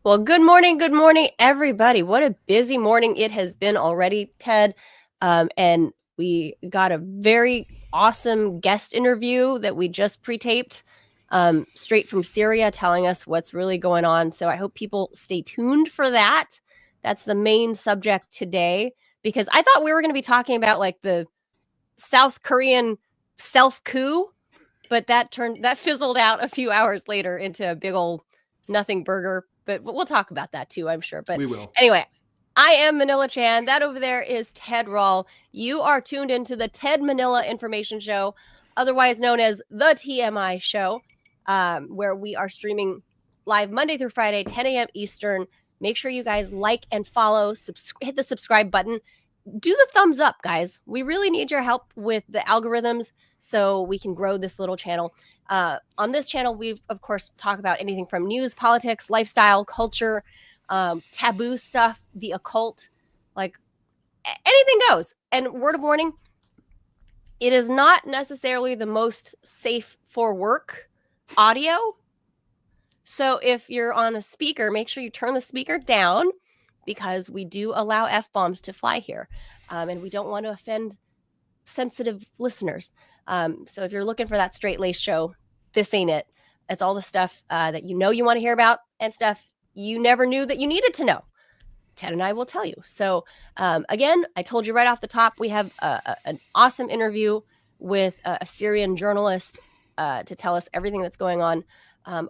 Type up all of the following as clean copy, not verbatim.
Well, good morning, everybody. What a busy morning it has been already, Ted. And we got a very awesome guest interview that we just pre-taped straight from Syria, telling us what's really going on. So I hope people stay tuned for that. That's the main subject today, because I thought we were going to be talking about like the South Korean self-coup, but that fizzled out a few hours later into a big old nothing burger. But we'll talk about that too, I'm sure. But we will. Anyway, I am Manila Chan. That over there is Ted Rawl. You are tuned into the Ted Manila Information Show, otherwise known as the TMI Show, where we are streaming live Monday through Friday, 10 a.m. Eastern. Make sure you guys like and follow, hit the subscribe button. Do the thumbs up, guys. We really need your help with the algorithms so we can grow this little channel. On this channel, we've, of course, talk about anything from news, politics, lifestyle, culture, taboo stuff, the occult, like anything goes. And word of warning, it is not necessarily the most safe for work audio. So if you're on a speaker, make sure you turn the speaker down, because we do allow F-bombs to fly here. And we don't want to offend sensitive listeners. So if you're looking for that straight-laced show, this ain't it. It's all the stuff that you want to hear about and stuff you never knew that you needed to know. Ted and I will tell you. So again, I told you right off the top, we have an awesome interview with a Syrian journalist to tell us everything that's going on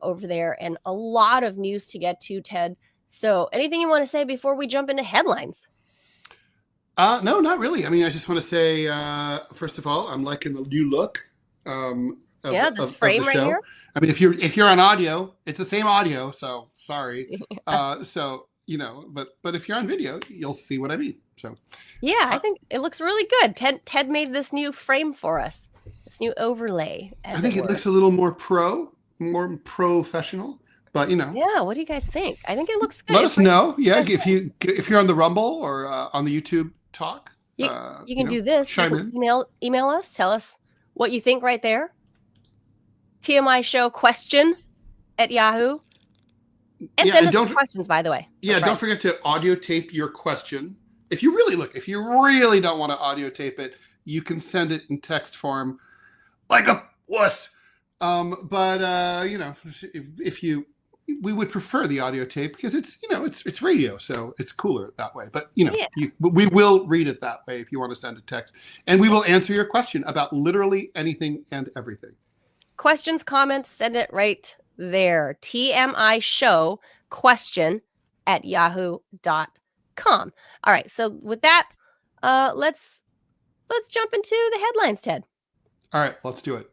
over there, and a lot of news to get to, Ted. So anything you want to say before we jump into headlines? No, not really. I mean, I just want to say, first of all, I'm liking the new look. This frame right here. I mean, if you're on audio, it's the same audio. So sorry. So but if you're on video, you'll see what I mean. So yeah, I think it looks really good. Ted made this new frame for us. This new overlay. I think it looks a little more professional. But yeah. What do you guys think? I think it looks good. Let us know. Yeah, if you're on the Rumble or on the YouTube talk, you can do this. You can email us. Tell us what you think right there. TMI Show question at Yahoo. And send us questions, by the way. Yeah, don't forget to audio tape your question. If you really don't want to audio tape it, you can send it in text form, like a wuss. We would prefer the audio tape because it's radio, so it's cooler that way. But we will read it that way if you want to send a text, and we will answer your question about literally anything and everything. Questions, comments, send it right there. TMI Show question at yahoo.com. All right, so with that, let's jump into the headlines, Ted. All right, let's do it.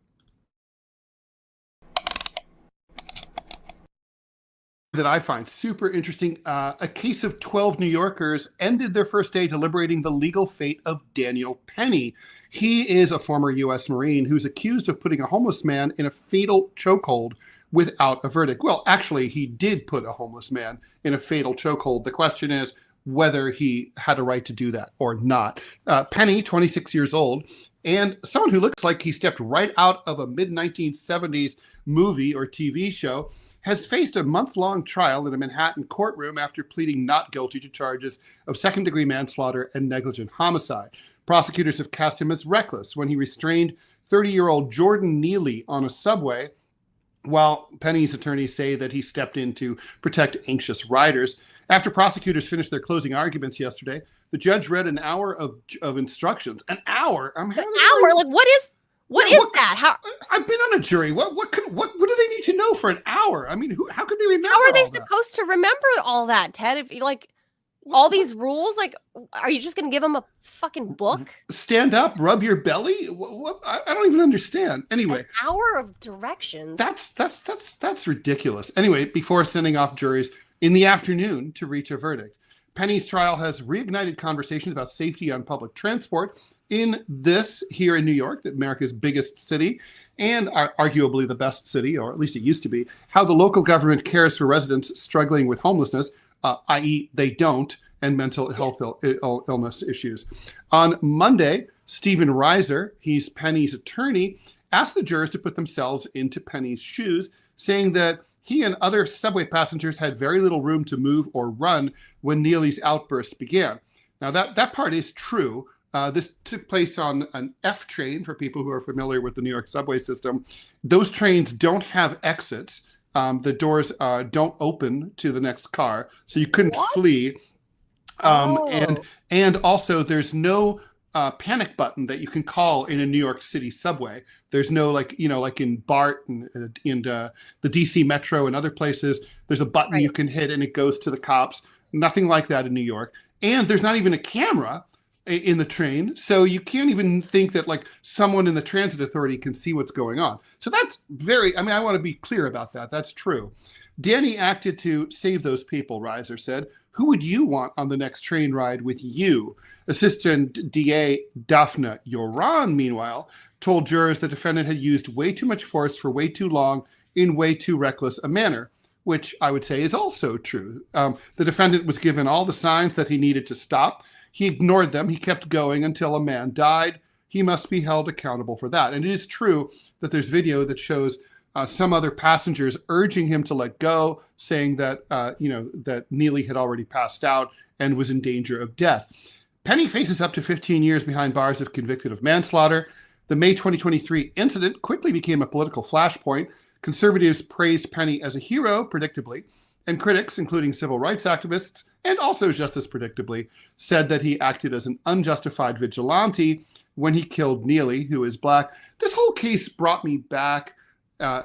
That I find super interesting. A case of 12 New Yorkers ended their first day deliberating the legal fate of Daniel Penny. He is a former U.S. Marine who's accused of putting a homeless man in a fatal chokehold without a verdict. Well, actually, he did put a homeless man in a fatal chokehold. The question is whether he had a right to do that or not. Penny, 26 years old, and someone who looks like he stepped right out of a mid-1970s movie or TV show, has faced a month-long trial in a Manhattan courtroom after pleading not guilty to charges of second-degree manslaughter and negligent homicide. Prosecutors have cast him as reckless when he restrained 30-year-old Jordan Neely on a subway, while Penny's attorneys say that he stepped in to protect anxious riders. After prosecutors finished their closing arguments yesterday, the judge read an hour of instructions. An hour? An hour? Like, what is that? How? I've been on a jury. What do they need to know for an hour? I mean, how could they remember? How are they supposed to remember all that, Ted? If you all these rules, are you just going to give them a fucking book? Stand up, rub your belly. What? I don't even understand. Anyway, an hour of directions. That's ridiculous. Anyway, before sending off juries in the afternoon to reach a verdict, Penny's trial has reignited conversations about safety on public transport here in New York, America's biggest city, and arguably the best city, or at least it used to be, how the local government cares for residents struggling with homelessness, i.e. they don't, and mental health illness issues. On Monday, Steven Reiser, he's Penny's attorney, asked the jurors to put themselves into Penny's shoes, saying that he and other subway passengers had very little room to move or run when Neely's outburst began. Now, that part is true. This took place on an F train, for people who are familiar with the New York subway system. Those trains don't have exits. The doors don't open to the next car, so you couldn't flee. And also, there's no panic button that you can call in a New York City subway. There's no, like in BART and the DC Metro and other places, there's a button you can hit and it goes to the cops. Nothing like that in New York. And there's not even a camera in the train, so you can't even think that like someone in the transit authority can see what's going on. So that's I want to be clear about that. That's true. Danny acted to save those people, Reiser said. Who would you want on the next train ride with you? Assistant DA Daphne Yoran, meanwhile, told jurors the defendant had used way too much force for way too long in way too reckless a manner, which I would say is also true. The defendant was given all the signs that he needed to stop. He ignored them. He kept going until a man died. He must be held accountable for that. And it is true that there's video that shows some other passengers urging him to let go, saying that that Neely had already passed out and was in danger of death. Penny faces up to 15 years behind bars if convicted of manslaughter. The May 2023 incident quickly became a political flashpoint. Conservatives praised Penny as a hero, predictably, and critics, including civil rights activists, and also just as predictably, said that he acted as an unjustified vigilante when he killed Neely, who is black. This whole case brought me back,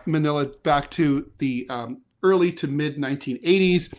Manila, back to the early to mid 1980s,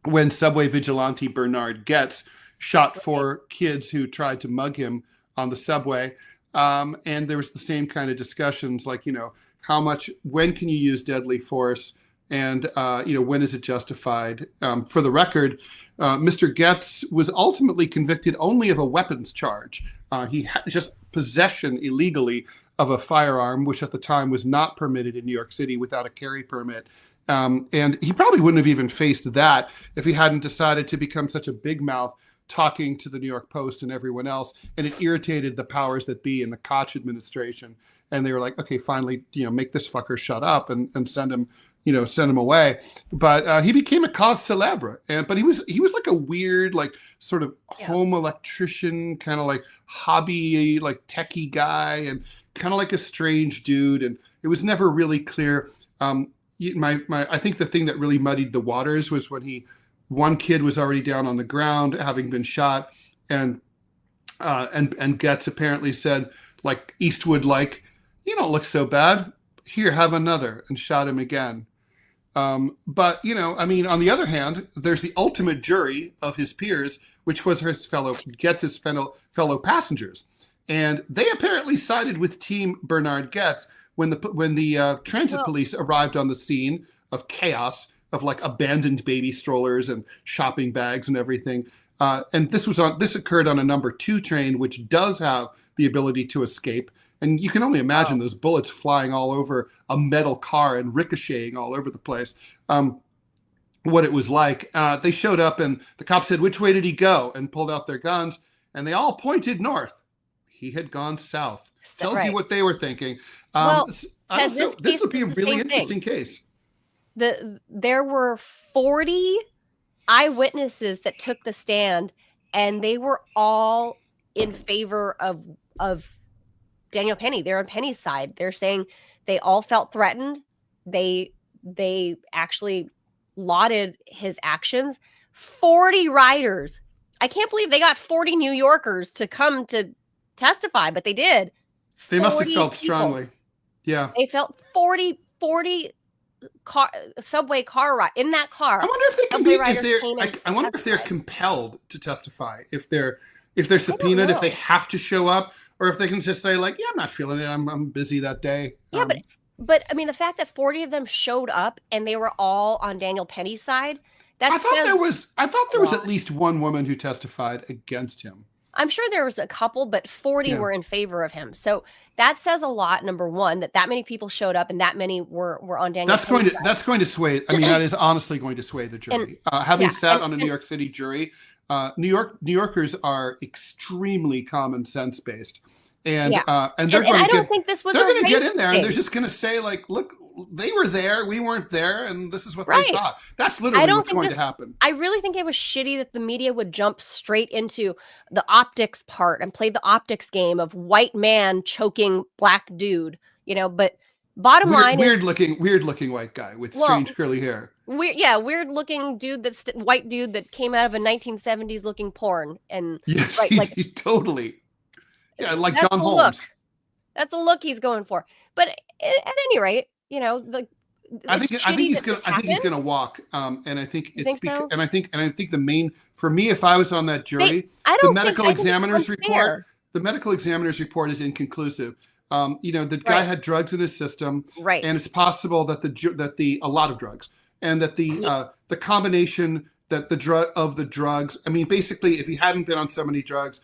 when subway vigilante Bernard Goetz shot 4 kids who tried to mug him on the subway. And there was the same kind of discussions, like, when can you use deadly force? And, when is it justified? For the record, Mr. Goetz was ultimately convicted only of a weapons charge. He had just possession illegally of a firearm, which at the time was not permitted in New York City without a carry permit. And he probably wouldn't have even faced that if he hadn't decided to become such a big mouth, talking to the New York Post and everyone else. And it irritated the powers that be in the Koch administration. And they were like, okay, finally, make this fucker shut up and send him away. But he became a cause célèbre. But he was like a weird, like sort of home electrician, kind of like hobby, like techie guy, and kind of like a strange dude. And it was never really clear. I think the thing that really muddied the waters was when one kid was already down on the ground, having been shot, and Goetz apparently said, like Eastwood, like, you don't look so bad. Here, have another, and shot him again. But, on the other hand, there's the ultimate jury of his peers, which was Goetz's fellow passengers. And they apparently sided with Team Bernard Goetz when the transit police arrived on the scene of chaos, of like abandoned baby strollers and shopping bags and everything. And this occurred on a number 2 train, which does have the ability to escape. And you can only imagine those bullets flying all over a metal car and ricocheting all over the place. What it was like. They showed up and the cops said, "Which way did he go?" and pulled out their guns, and they all pointed north. He had gone south. Tells you what they were thinking. Ted, this would be a really interesting case. There were 40 eyewitnesses that took the stand, and they were all in favor of Daniel Penny. They're on Penny's side. They're saying they all felt threatened. They actually lauded his actions. 40 riders. I can't believe they got 40 New Yorkers to come to testify, but they did. They must have felt strongly. Yeah. They felt 40 subway car ride in that car. I wonder if they I wonder if they're compelled to testify, if they're subpoenaed, if they have to show up, or if they can just say, like, yeah, I'm not feeling it. I'm busy that day. Yeah, but I mean, the fact that 40 of them showed up and they were all on Daniel Penny's side. I thought there was at least one woman who testified against him. I'm sure there was a couple, but 40 were in favor of him. So that says a lot. Number one, that many people showed up and that many were on Daniel Penny's side. That's going to sway. I mean, that is honestly going to sway the jury. Having sat on a New York City jury, New Yorkers are extremely common sense based, and they're going to I don't think this was. They're going to get in there and they're just going to say, like, look they were there, we weren't there, and this is what Right. they thought. That's literally what's going to happen. I really think it was shitty that the media would jump straight into the optics part and play the optics game of white man choking black dude, but bottom line is weird looking white guy with strange curly hair. Weird looking dude white dude that came out of a 1970s looking porn. And yes, right, he totally. Yeah, like John Holmes. Look. That's the look he's going for. But at any rate, I think he's gonna walk. And I think it's so? and I think the main, for me, if I was on that jury, the medical examiner's report is inconclusive. The guy had drugs in his system, right? And it's possible that a lot of drugs, and that the combination that the drugs. I mean, basically, if he hadn't been on so many drugs,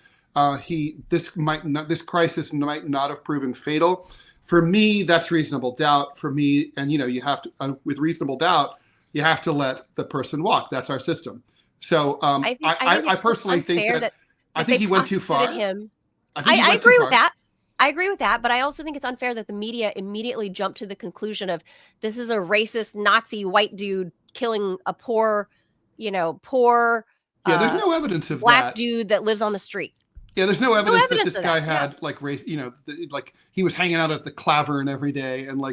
this crisis might not have proven fatal. For me, that's reasonable doubt. For me, and you have to, with reasonable doubt, you have to let the person walk. That's our system. So I personally think that I think he went too far. I agree with that. I agree with that, but I also think it's unfair that the media immediately jumped to the conclusion of this is a racist Nazi white dude killing a poor. There's no evidence of black dude that lives on the street. Yeah, there's no evidence that this guy had like race, like he was hanging out at the Clavern every day, and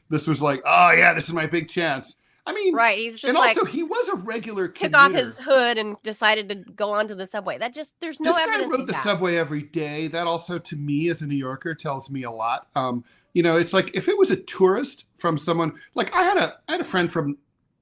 this was like, oh yeah, this is my big chance. I mean, right? He's just and also he was a regular commuter. Took off his hood and decided to go onto the subway. There's no evidence. This guy rode the subway every day. That also, to me as a New Yorker, tells me a lot. It's like if it was a tourist from someone like I had a friend from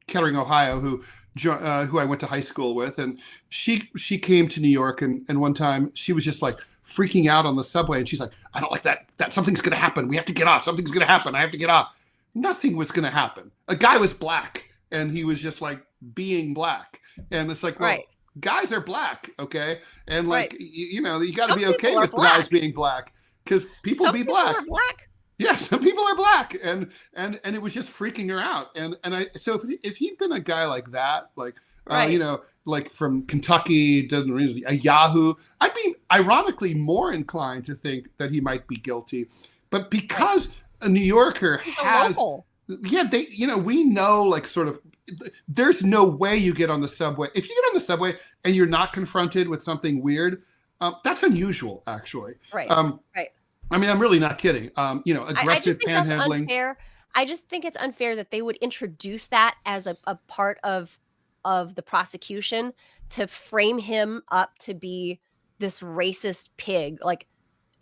Kettering, Ohio, who I went to high school with, and she came to New York, and one time she was just like freaking out on the subway, and she's like, I don't like that something's gonna happen. We have to get off. Something's gonna happen. I have to get off. Nothing was gonna happen. A guy was black, and he was just like being black, and it's like, well, right. Guys are black, okay, and like right. you got to be okay with guys being black because people be black. Are black. Yeah, some people are black, and it was just freaking her out. And so if he'd been a guy like that, like right. Like from Kentucky, a Yahoo, I'd be ironically more inclined to think that he might be guilty. But because right. a New Yorker has, we know like sort of, there's no way you get on the subway. If you get on the subway and you're not confronted with something weird, that's unusual, actually. Right. Right. I mean, I'm really not kidding. Aggressive panhandling. I just think it's unfair that they would introduce that as a part of the prosecution to frame him up to be this racist pig. Like,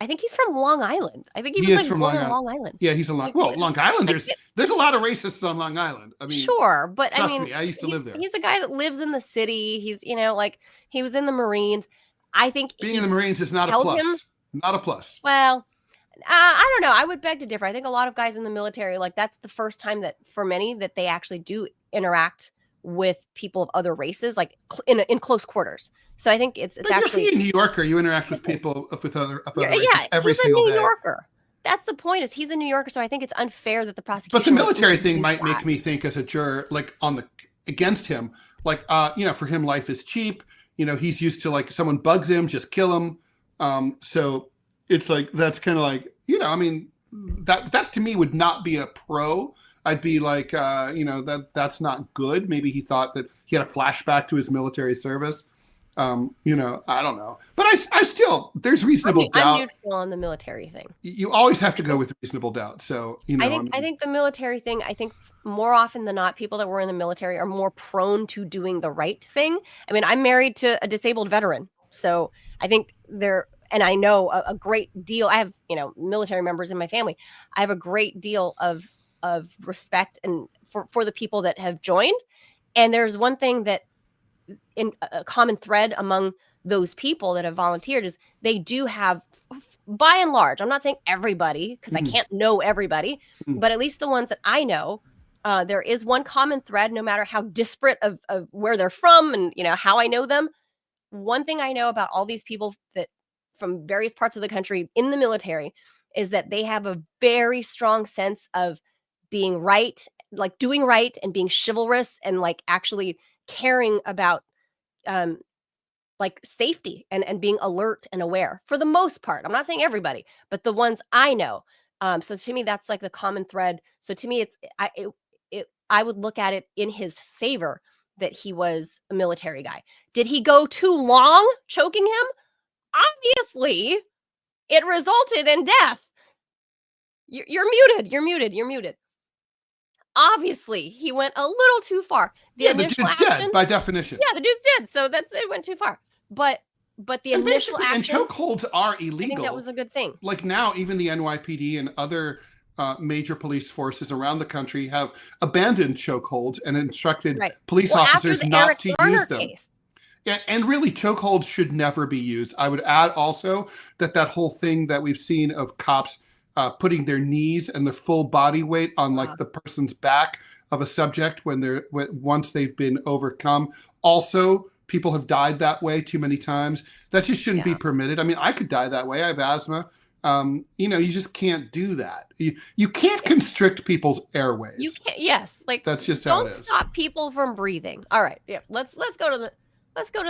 I think he's from Long Island. I think he was from Long Island. Yeah, he's a Long Islanders. There's a lot of racists on Long Island. I mean, sure, but I mean, me, I used to live there. He's a guy that lives in the city. He's he was in the Marines. I think being in the Marines is not a plus. Not a plus. Well. I don't know. I would beg to differ. I think a lot of guys in the military, that's the first time that for many that they actually do interact with people of other races, like in close quarters. So I think it's actually. You're a New Yorker. You interact with people with other races every single day. He's a New Yorker. That's the point. Is he's a New Yorker. So I think it's unfair that the prosecution. But the military thing might make me think as a juror, like against him, like for him life is cheap. He's used to like someone bugs him, just kill him. So. It's like, that's kind of like, I mean, that to me would not be a pro. I'd be like, that's not good. Maybe he thought that he had a flashback to his military service. I don't know. But I still, there's reasonable doubt. I'm neutral on the military thing. You always have to go with reasonable doubt. So, I think the military thing, more often than not, people that were in the military are more prone to doing the right thing. I mean, I'm married to a disabled veteran. So I think and I know a great deal. I have, military members in my family. I have a great deal of respect and for the people that have joined. And there's one thing that in a common thread among those people that have volunteered is they do have, by and large, I'm not saying everybody, because I can't know everybody, but at least the ones that I know, there is one common thread, no matter how disparate of where they're from and, how I know them. One thing I know about all these people that from various parts of the country in the military is that they have a very strong sense of being right, like doing right and being chivalrous and like actually caring about like safety and being alert and aware for the most part. I'm not saying everybody, but the ones I know, So to me, that's like the common thread. So to me, I would look at it in his favor that he was a military guy. Did he go too long choking him? Obviously, it resulted in death. You're muted. You're muted. You're muted. Obviously, he went a little too far. The dude's dead by definition. Yeah, the dude's dead. So it went too far. But the initial action, and chokeholds are illegal. I think that was a good thing. Like now, even the NYPD and other major police forces around the country have abandoned chokeholds and instructed police officers not to use them. Yeah, and really, chokeholds should never be used. I would add also that whole thing that we've seen of cops putting their knees and their full body weight on like the person's back of a subject once they've been overcome. Also, people have died that way too many times. That just shouldn't be permitted. I mean, I could die that way. I have asthma. You just can't do that. You can't constrict people's airways. You can't. Yes, like that's just how it is. Don't stop people from breathing. All right, yeah. Let's go to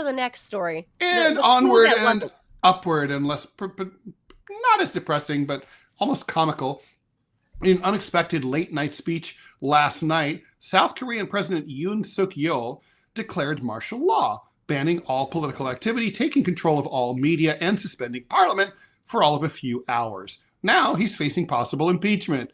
the next story. And onward and upward, and less, not as depressing, but almost comical. In an unexpected late-night speech last night, South Korean President Yoon Suk-yeol declared martial law, banning all political activity, taking control of all media, and suspending parliament for all of a few hours. Now he's facing possible impeachment.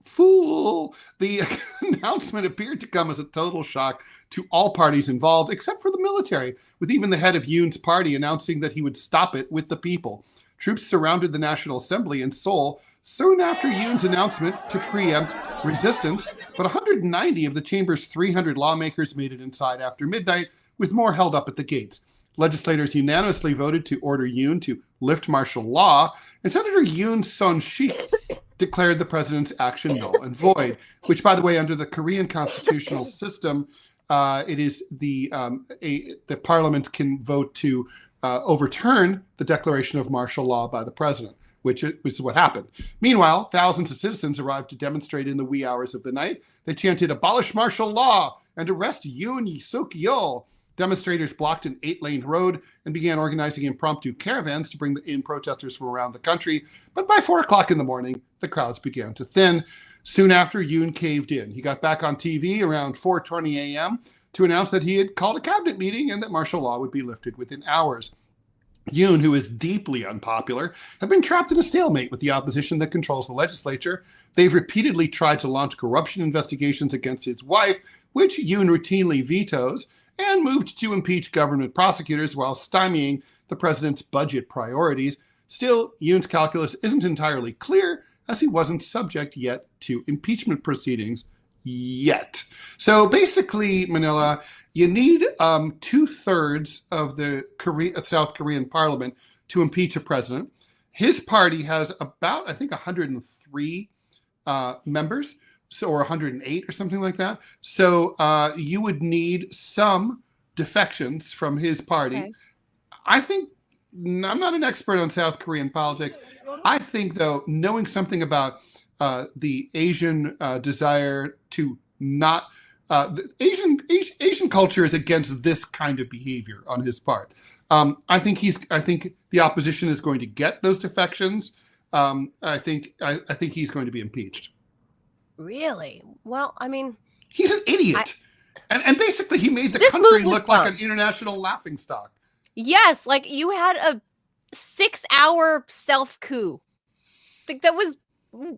Fool! The announcement appeared to come as a total shock to all parties involved, except for the military, with even the head of Yoon's party announcing that he would stop it with the people. Troops surrounded the National Assembly in Seoul soon after Yoon's announcement to preempt resistance, but 190 of the chamber's 300 lawmakers made it inside after midnight, with more held up at the gates. Legislators unanimously voted to order Yoon to lift martial law, and Senator Yoon Son-shik declared the president's action null and void, which, by the way, under the Korean constitutional system, it is the parliament can vote to overturn the declaration of martial law by the president, which is what happened. Meanwhile, thousands of citizens arrived to demonstrate in the wee hours of the night. They chanted, "Abolish martial law and arrest Yoon Suk-yeol." Demonstrators blocked an 8-lane road and began organizing impromptu caravans to bring in protesters from around the country. But by 4 o'clock in the morning, the crowds began to thin. Soon after, Yoon caved in. He got back on TV around 4:20 a.m. to announce that he had called a cabinet meeting and that martial law would be lifted within hours. Yoon, who is deeply unpopular, had been trapped in a stalemate with the opposition that controls the legislature. They've repeatedly tried to launch corruption investigations against his wife, which Yoon routinely vetoes, and moved to impeach government prosecutors while stymieing the president's budget priorities. Still, Yoon's calculus isn't entirely clear, as he wasn't subject yet to impeachment proceedings yet. So basically, Manila, you need 2/3 of the South Korean parliament to impeach a president. His party has about, I think, 103 members, or 108 or something like that. So you would need some defections from his party. Okay. I think, I'm not an expert on South Korean politics. I think, though, knowing something about the Asian desire to not, the Asian culture is against this kind of behavior on his part. I think the opposition is going to get those defections. I think he's going to be impeached. Really? Well, I mean, he's an idiot, and basically he made the country look like an international laughingstock. Yes, like you had a 6-hour self coup. Like that was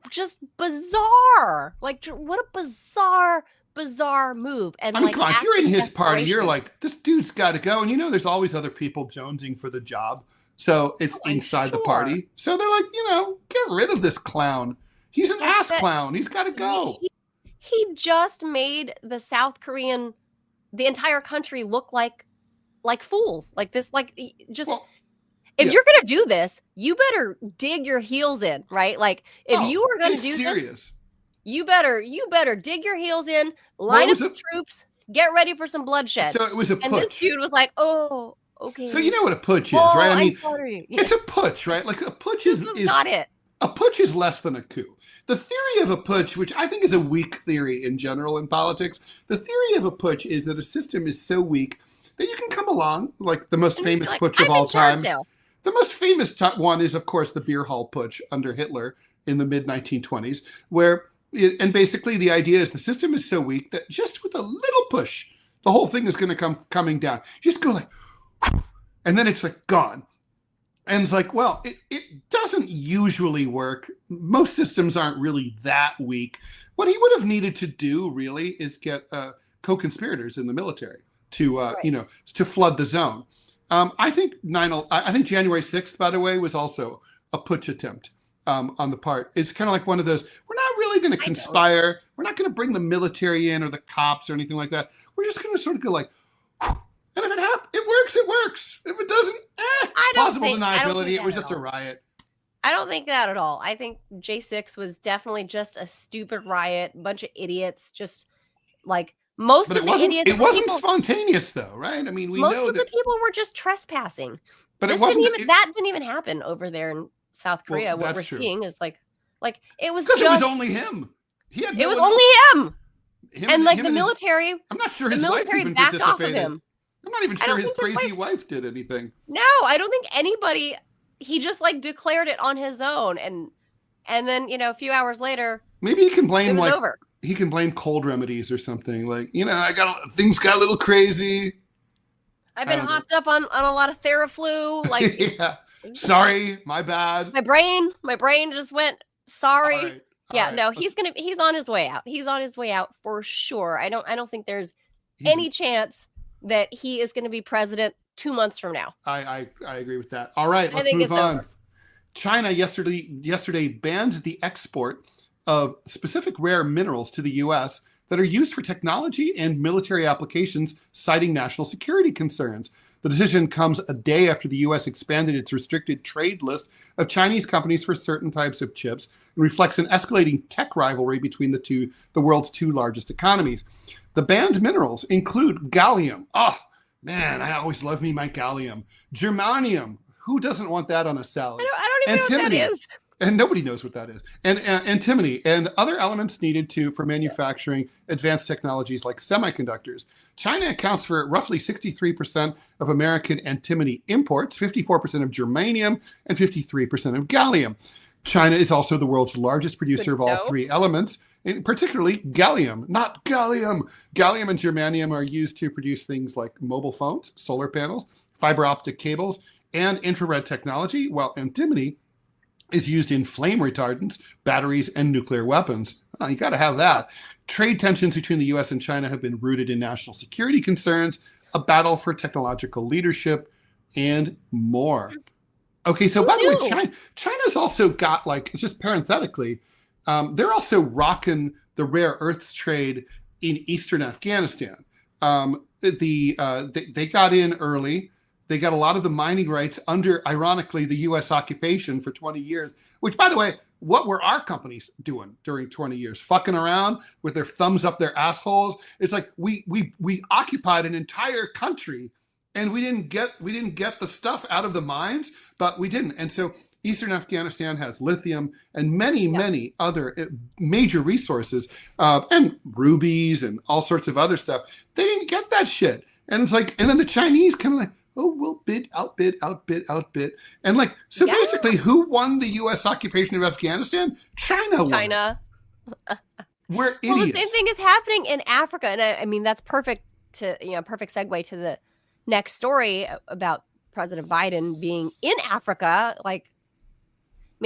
just bizarre. Like what a bizarre move. And I mean, come on, if you're in his party, you're like, this dude's got to go. And there's always other people jonesing for the job, so it's inside the party. So they're like, get rid of this clown. He's an ass clown. He's got to go. He just made the entire country look like fools. Like this, if you're going to do this, you better dig your heels in, right? Like if you are going to do this, you better dig your heels in, line up the troops, get ready for some bloodshed. So it was a putsch. And this dude was like, oh, okay. So you know what a putsch is, right? I mean, it's a putsch, right? Like a putsch is not it. A putsch is less than a coup. The theory of a putsch, which I think is a weak theory in general in politics, the theory of a putsch is that a system is so weak that you can come along, like the most famous putsch of all time. The most famous one is, of course, the beer hall putsch under Hitler. in the mid 1920s, and basically the idea is the system is so weak that just with a little push, the whole thing is going to coming down. You just go like, and then it's like gone. And it's like, well, it doesn't usually work. Most systems aren't really that weak. What he would have needed to do really is get co-conspirators in the military to to flood the zone. I think January 6th, by the way, was also a putsch attempt on the part. It's kind of like one of those, we're not really going to conspire. We're not going to bring the military in or the cops or anything like that. We're just going to sort of go like, whew. And if it happens, it works, it works. If it doesn't, plausible deniability, it was just a riot. I don't think that at all. I think J6 was definitely just a stupid riot, a bunch of idiots, just like most of the idiots. It wasn't spontaneous though, right? I mean, most of the people were just trespassing. But that didn't even happen over there in South Korea. What we're seeing is like it was because it was only him. It was only him. And like the military, I'm not sure his wife even backed off of him. I'm not even sure his crazy wife did anything. No, I don't think anybody. He just like declared it on his own, and then a few hours later, maybe he can blame over. He can blame cold remedies or something. Like things got a little crazy. I've been hopped up on a lot of Theraflu. Like yeah, sorry, my bad. My brain just went sorry. No, he's on his way out. He's on his way out for sure. I don't think there's any chance that he is going to be president 2 months from now. I agree with that. All right, let's move on. Over. China yesterday banned the export of specific rare minerals to the U.S. that are used for technology and military applications, citing national security concerns. The decision comes a day after the U.S. expanded its restricted trade list of Chinese companies for certain types of chips and reflects an escalating tech rivalry between the world's two largest economies. The banned minerals include gallium. Oh, man, I always love me my gallium. Germanium. Who doesn't want that on a salad? I don't even know what that is. And nobody knows what that is. And antimony and other elements needed for manufacturing advanced technologies like semiconductors. China accounts for roughly 63% of American antimony imports, 54% of germanium, and 53% of gallium. China is also the world's largest producer of all three elements, and particularly gallium, not gallium. Gallium and germanium are used to produce things like mobile phones, solar panels, fiber optic cables, and infrared technology, while antimony is used in flame retardants, batteries, and nuclear weapons. Oh, you got to have that. Trade tensions between the U.S. and China have been rooted in national security concerns, a battle for technological leadership, and more. Okay, so by the way, China's also got, just parenthetically, they're also rocking the rare earths trade in eastern Afghanistan. They got in early. They got a lot of the mining rights under, ironically, the U.S. occupation for 20 years, which, by the way, what were our companies doing during 20 years? Fucking around with their thumbs up their assholes. It's like we occupied an entire country and we didn't get the stuff out of the mines, but we didn't. And so Eastern Afghanistan has lithium and many other major resources and rubies and all sorts of other stuff. They didn't get that shit. And it's like, and then the Chinese kind of like, oh, we'll outbid. And basically who won the U.S. occupation of Afghanistan? China won. We're idiots. Well, the same thing is happening in Africa. And I mean, that's perfect segue to the next story about President Biden being in Africa. Like,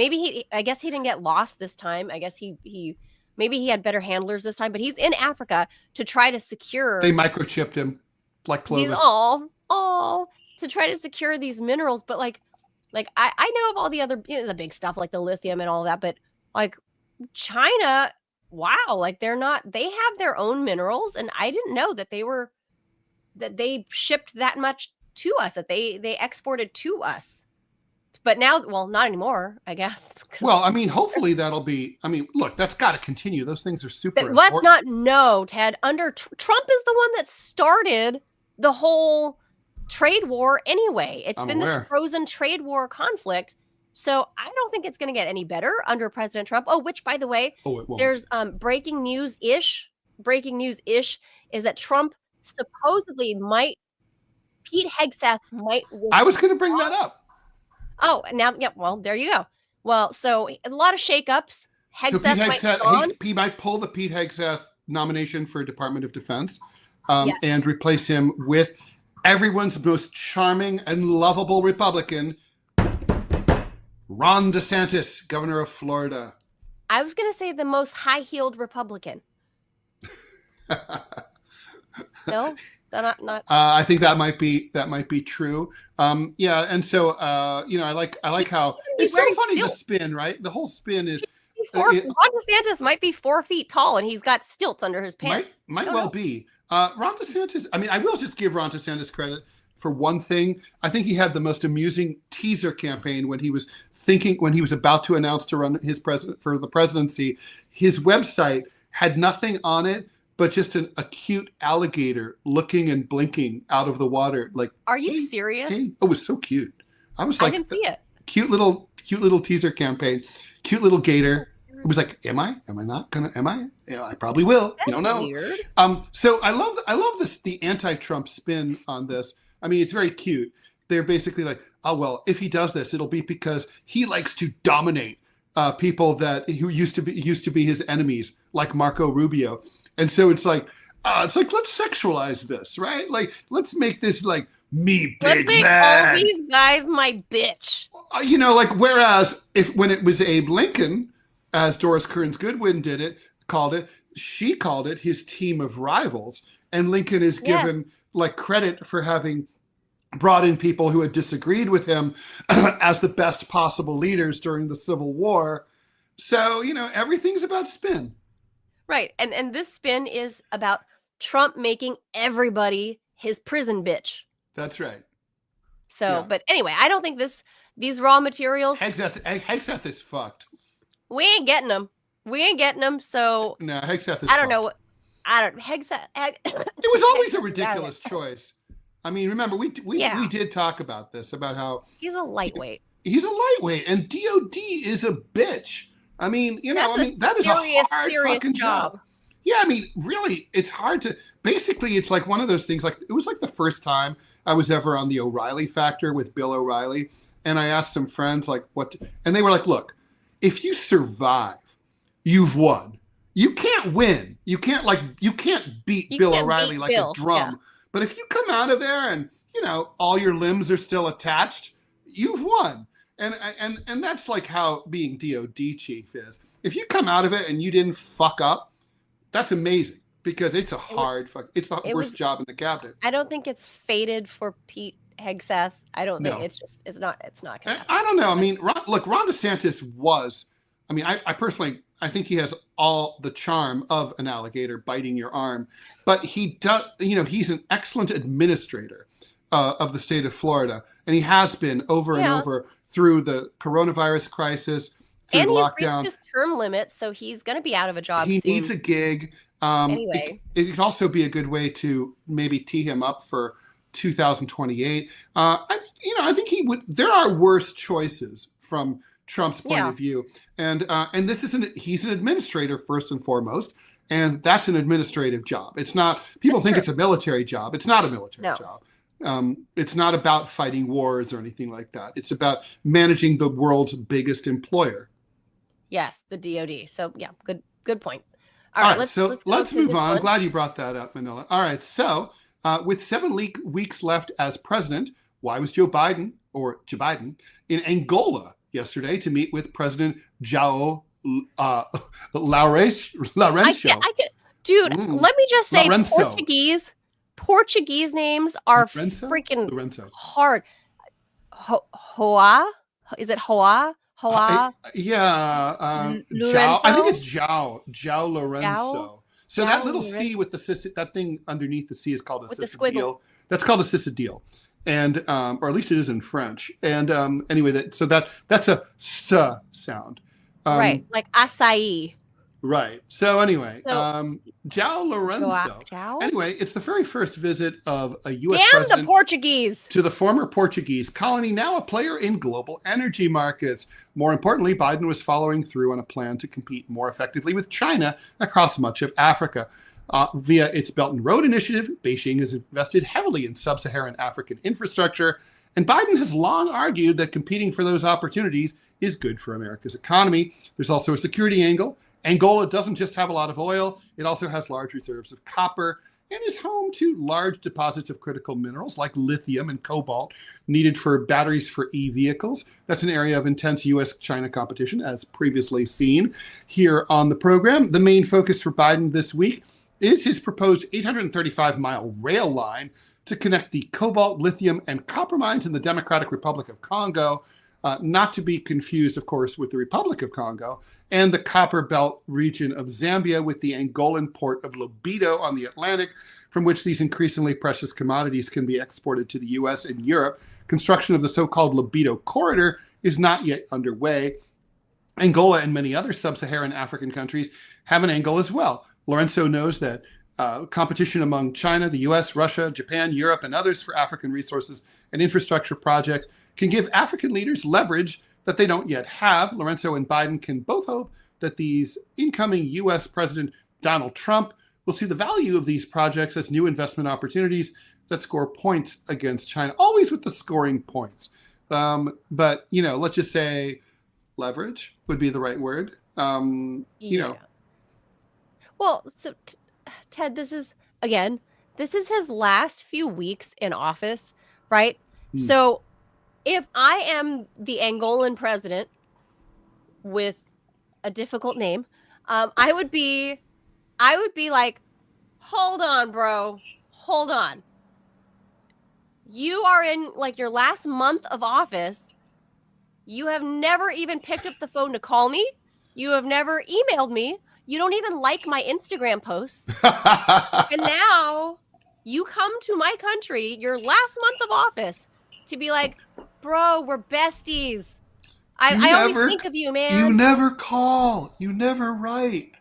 I guess he didn't get lost this time. I guess maybe he had better handlers this time, but he's in Africa to try to secure. They microchipped him like Clovis. To try to secure these minerals. But like I know of all the other, the big stuff like the lithium and all that, but like China, wow, like they have their own minerals. And I didn't know that they shipped that much to us, that they exported to us. But now, well, not anymore, I guess. Well, I mean, hopefully that'll be, look, that's got to continue. Those things are super important. Let's not know, Ted. Under Trump is the one that started the whole trade war anyway. It's been this frozen trade war conflict. So I don't think it's going to get any better under President Trump. Oh, which, by the way, there's breaking news-ish is that Trump supposedly Pete Hegseth might. I was going to bring that up. Oh, now, yeah, well, there you go. Well, so a lot of shakeups. So Hegseth might be gone. he might pull the Pete Hegseth nomination for Department of Defense Yes. and replace him with everyone's most charming and lovable Republican, Ron DeSantis, governor of Florida. I was going to say the most high-heeled Republican. No, not. I think that might be true. Yeah, and so I like how it's so funny the spin, right? The whole spin is Ron DeSantis might be 4 feet tall and he's got stilts under his pants. Might well be. Ron DeSantis. I mean, I will just give Ron DeSantis credit for one thing. I think he had the most amusing teaser campaign when he was about to announce to run for the presidency. His website had nothing on it but just a cute alligator looking and blinking out of the water. Like, are you serious? Hey. Oh, it was so cute. I was like, I didn't see it. Cute little teaser campaign. Cute little gator. It was like, am I? Am I not gonna? Am I? Yeah, I probably will. That's you don't know. Weird. So I love this, the anti-Trump spin on this. I mean, it's very cute. They're basically like, oh well, if he does this, it'll be because he likes to dominate people who used to be his enemies, like Marco Rubio. And so it's like let's sexualize this, right? Like, let's make this like me big let's make man. all these guys my bitch. Whereas when it was Abe Lincoln, as Doris Kearns Goodwin she called it his team of rivals, and Lincoln is given like credit for having brought in people who had disagreed with him as the best possible leaders during the Civil War. So everything's about spin. Right. And this spin is about Trump making everybody his prison bitch. That's right. So, But anyway, I don't think these raw materials. Hegseth is fucked. We ain't getting them. So no, Hegseth is I don't fucked. know. Hegseth. It was always a ridiculous choice. I mean, remember we did talk about this, about how he's a lightweight. He's a lightweight, and DOD is a bitch. I mean, that is a hard fucking job. Yeah, I mean, really, it's hard to. Basically, it's like one of those things. Like, it was like the first time I was ever on the O'Reilly Factor with Bill O'Reilly, and I asked some friends like, and they were like, "Look, if you survive, you've won. You can't win. You can't beat Bill O'Reilly like a drum. Yeah. But if you come out of there and all your limbs are still attached, you've won." And that's like how being DOD chief is. If you come out of it and you didn't fuck up, that's amazing, because it's it's the worst job in the cabinet. I don't think it's fated for Pete Hegseth. I don't think it's not gonna happen. I don't know. I mean, Ron DeSantis was. I mean, I personally think he has all the charm of an alligator biting your arm, but he does. He's an excellent administrator of the state of Florida, and he has been over and over through the coronavirus crisis, through and lockdown. He's reached his term limit, so he's going to be out of a job He soon. needs a gig. Anyway. It could also be a good way to maybe tee him up for 2028. I think he would. There are worse choices from Trump's point of view, and he's an administrator first and foremost, and that's an administrative job. It's not. People think it's a military job. It's not a military job. It's not about fighting wars or anything like that. It's about managing the world's biggest employer. Yes, the DOD. So yeah, good point. All right, let's move on. I'm glad you brought that up, Manila. All right, so with 7 weeks left as president, why was Joe Biden in Angola yesterday to meet with President João Lourenço? Dude, let me just say, Portuguese names are freaking hard. Hoa? Is it Hoa? Hoa? João. I think it's João Lourenço. So that little C with that thing underneath the C is called a sissadile. That's called a sissadile. And or at least it is in French. And anyway, that's a S sound. Right, like acai. Right. So anyway, João Lourenço. Anyway, it's the very first visit of a U.S. president the Portuguese to the former Portuguese colony, now a player in global energy markets. More importantly, Biden was following through on a plan to compete more effectively with China across much of Africa. Via its Belt and Road Initiative, Beijing has invested heavily in sub-Saharan African infrastructure, and Biden has long argued that competing for those opportunities is good for America's economy. There's also a security angle. Angola doesn't just have a lot of oil, it also has large reserves of copper and is home to large deposits of critical minerals like lithium and cobalt needed for batteries for e-vehicles. That's an area of intense U.S.-China competition, as previously seen here on the program. The main focus for Biden this week is his proposed 835-mile rail line to connect the cobalt, lithium, and copper mines in the Democratic Republic of Congo, not to be confused, of course, with the Republic of Congo, and the Copper Belt region of Zambia with the Angolan port of Lobito on the Atlantic, from which these increasingly precious commodities can be exported to the U.S. and Europe. Construction of the so-called Lobito corridor is not yet underway. Angola and many other sub-Saharan African countries have an angle as well. Lorenzo knows that competition among China, the U.S., Russia, Japan, Europe, and others for African resources and infrastructure projects can give African leaders leverage that they don't yet have. Lorenzo and Biden can both hope that these incoming U.S. President Donald Trump will see the value of these projects as new investment opportunities that score points against China, always with the scoring points. But, let's just say leverage would be the right word. Well, so Ted, this is his last few weeks in office, right? So if I am the Angolan president with a difficult name, I would be like, hold on, bro. Hold on. You are in like your last month of office. You have never even picked up the phone to call me. You have never emailed me. You don't even like my Instagram posts. And now you come to my country, your last month of office, to be like, bro, we're besties. I always think of you, man. You never call. You never write.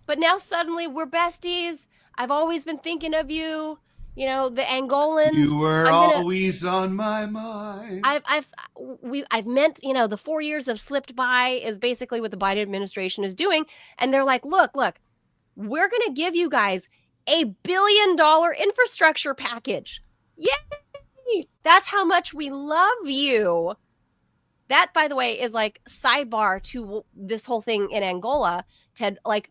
But now suddenly we're besties. I've always been thinking of you. The Angolans. You were always on my mind. I've meant, the 4 years have slipped by is basically what the Biden administration is doing. And they're like, look, we're going to give you guys $1 billion infrastructure package. Yay! That's how much we love you. That, by the way, is like sidebar to this whole thing in Angola, Ted. Like,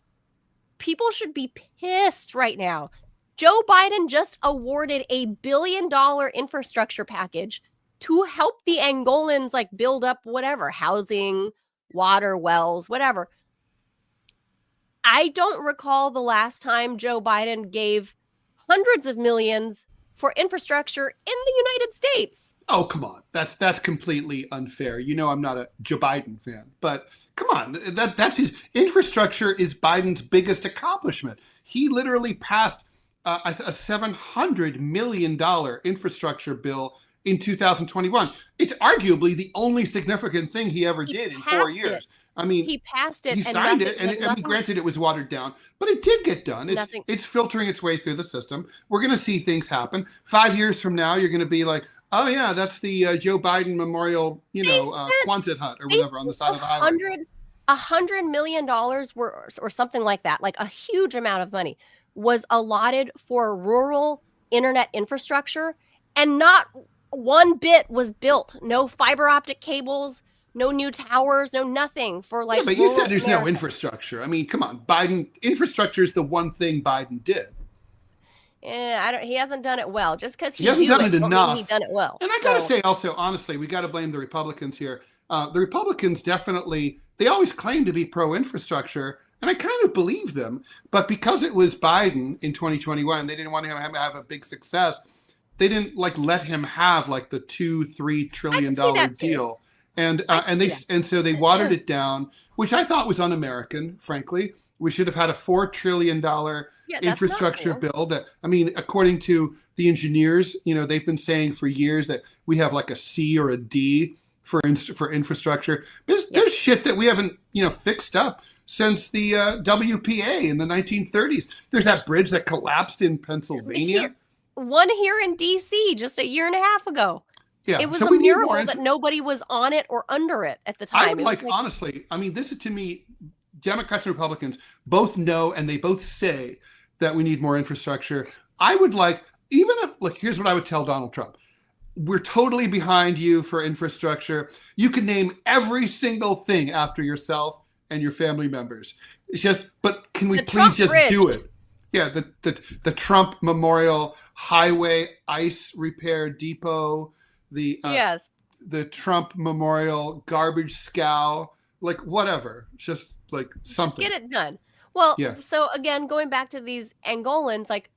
people should be pissed right now. Joe Biden just awarded $1 billion infrastructure package to help the Angolans like build up whatever, housing, water, wells, whatever. I don't recall the last time Joe Biden gave hundreds of millions for infrastructure in the United States. Oh, come on. That's completely unfair. I'm not a Joe Biden fan, but come on. That's his infrastructure is Biden's biggest accomplishment. He literally passed a $700 million infrastructure bill in 2021. It's arguably the only significant thing he ever did in 4 years. I mean, he passed it. He signed it, and granted, it was watered down, but it did get done. It's filtering its way through the system. We're going to see things happen. 5 years from now, you're going to be like, oh yeah, that's the Joe Biden Memorial, Quonset hut or whatever on the side of the highway. $100 million or something like that, like a huge amount of money, was allotted for rural internet infrastructure, and not one bit was built. No fiber optic cables, no new towers, no nothing for like. Yeah, but you said there's no infrastructure. I mean, come on, Biden infrastructure is the one thing Biden did. Yeah, he hasn't done it well. Just because he hasn't done it enough. He's done it well. And I gotta say, also, honestly, we got to blame the Republicans here. The Republicans definitely, they always claim to be pro-infrastructure. And I kind of believe them, but because it was Biden in 2021, they didn't want him to have a big success. They didn't let him have like the $2-3 trillion deal, and so they watered it down, which I thought was un-American. Frankly, we should have had a $4 trillion infrastructure bill. That, I mean, according to the engineers, they've been saying for years that we have like a C or a D for infrastructure. There's shit that we haven't fixed up since the WPA in the 1930s. There's that bridge that collapsed in Pennsylvania. One here in D.C. just a year and a half ago. Yeah, it was a miracle that nobody was on it or under it at the time. Honestly, I mean, this is, to me, Democrats and Republicans both know, and they both say that we need more infrastructure. I would here's what I would tell Donald Trump. we're totally behind you for infrastructure. You can name every single thing after yourself and your family members. It's just, but can we please just do it? Yeah, the Trump Memorial Highway Ice Repair Depot, the Trump Memorial Garbage Scow, like whatever, just like something. Just get it done. Well, so again, going back to these Angolans, like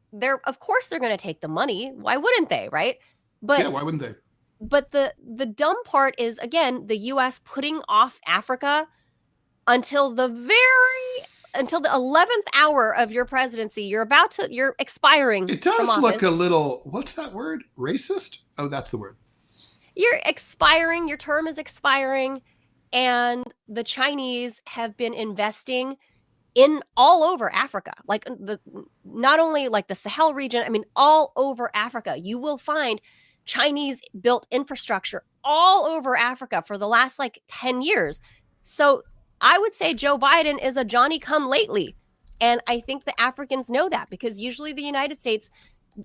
of course they're going to take the money. Why wouldn't they, right? But yeah, why wouldn't they? But the dumb part is, again, the U.S. putting off Africa until the 11th hour of your presidency. You're expiring. It does look a little, what's that word? Racist? Oh, that's the word. You're expiring. Your term is expiring. And the Chinese have been investing in all over Africa, like not only like the Sahel region, I mean, all over Africa. You will find Chinese built infrastructure all over Africa for the last like 10 years. So I would say Joe Biden is a Johnny come lately. And I think the Africans know that, because usually the United States,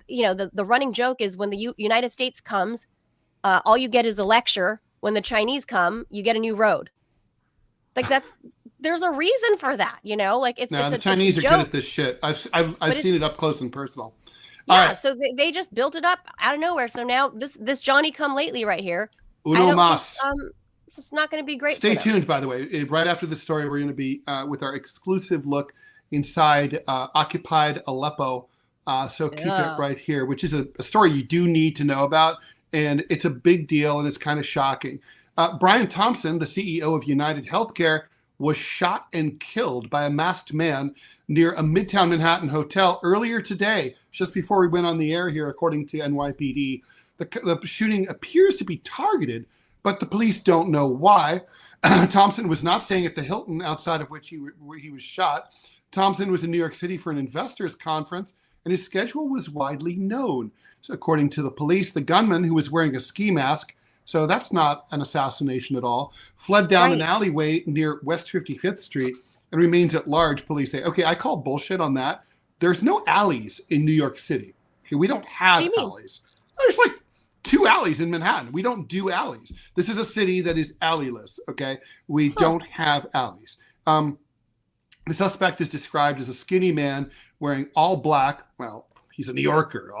the running joke is when the United States comes, all you get is a lecture. When the Chinese come, you get a new road. Like there's a reason for that, like it's the Chinese are good at this shit. I've seen it up close and personal. Yeah, so they just built it up out of nowhere. So now this Johnny come lately right here. Uno mas. It's not going to be great. Stay tuned, by the way. Right after this story, we're going to be with our exclusive look inside occupied Aleppo. So keep it right here, which is a story you do need to know about. And it's a big deal, and it's kind of shocking. Brian Thompson, the CEO of United Healthcare, was shot and killed by a masked man near a Midtown Manhattan hotel earlier today, just before we went on the air here, according to NYPD. The shooting appears to be targeted, but the police don't know why. Thompson was not staying at the Hilton, outside of which he was shot. Thompson was in New York City for an investors conference, and his schedule was widely known. So according to the police, the gunman, who was wearing a ski mask, so that's not an assassination at all, fled down an alleyway near West 55th Street and remains at large, police say. Okay, I call bullshit on that. There's no alleys in New York City. Okay, we don't have alleys. There's like 2 alleys in Manhattan. We don't do alleys. This is a city that is alleyless, okay? We don't have alleys. The suspect is described as a skinny man wearing all black. Well, he's a New Yorker.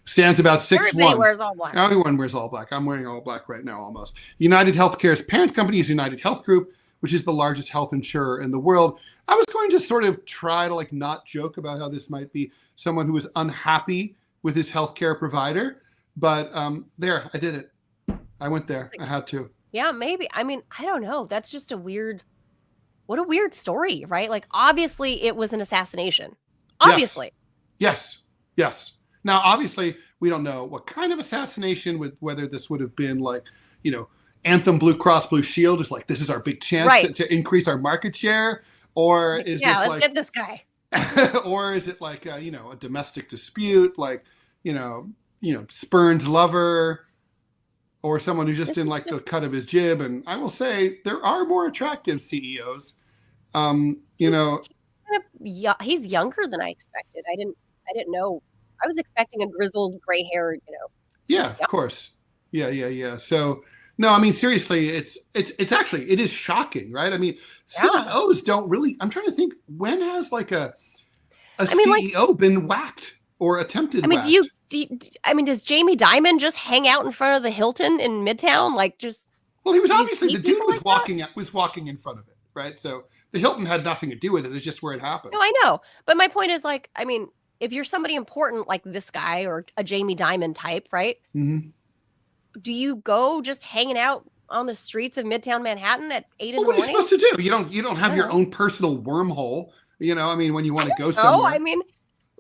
Stands about 6'1". Everybody wears all black. Everyone wears all black. I'm wearing all black right now, almost. United Healthcare's parent company is United Health Group, which is the largest health insurer in the world. I was going to sort of try to not joke about how this might be someone who was unhappy with his healthcare provider, but there, I did it. I went there. I had to. Yeah, maybe. I mean, I don't know. That's just what a weird story, right? Like, obviously it was an assassination. Obviously. Yes. Now, obviously, we don't know what kind of assassination, whether this would have been Anthem Blue Cross Blue Shield is like, this is our big chance to increase our market share, or is let's get this guy, or is it like a domestic dispute, like spurned lover, or someone who just didn't like the cut of his jib? And I will say there are more attractive CEOs. He's younger than I expected. I didn't know. I was expecting a grizzled, gray-haired, Yeah, of course. Yeah. So, no, I mean, seriously, it's actually, it is shocking, right? I mean, CEOs don't really, I'm trying to think, when has a CEO been whacked or attempted whacked? Does Jamie Dimon just hang out in front of the Hilton in Midtown? Well, he was obviously, the dude was walking in front of it, right? So the Hilton had nothing to do with it. It's just where it happened. No, I know. But my point is, if you're somebody important like this guy or a Jamie Dimon type, right? Mm-hmm. Do you go just hanging out on the streets of Midtown Manhattan at 8 in the morning? What are you supposed to do? You don't have your own personal wormhole. When you want to go somewhere. I mean,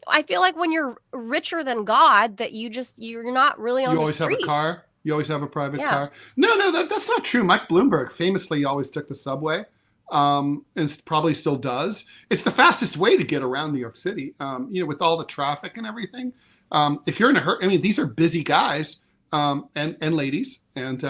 I feel like when you're richer than God, that you're not really on the street. You always have a car. You always have a private car. No, that's not true. Mike Bloomberg famously always took the subway, and probably still does. It's the fastest way to get around New York City. With all the traffic and everything. If you're in a hurry, I mean, these are busy guys. And ladies, and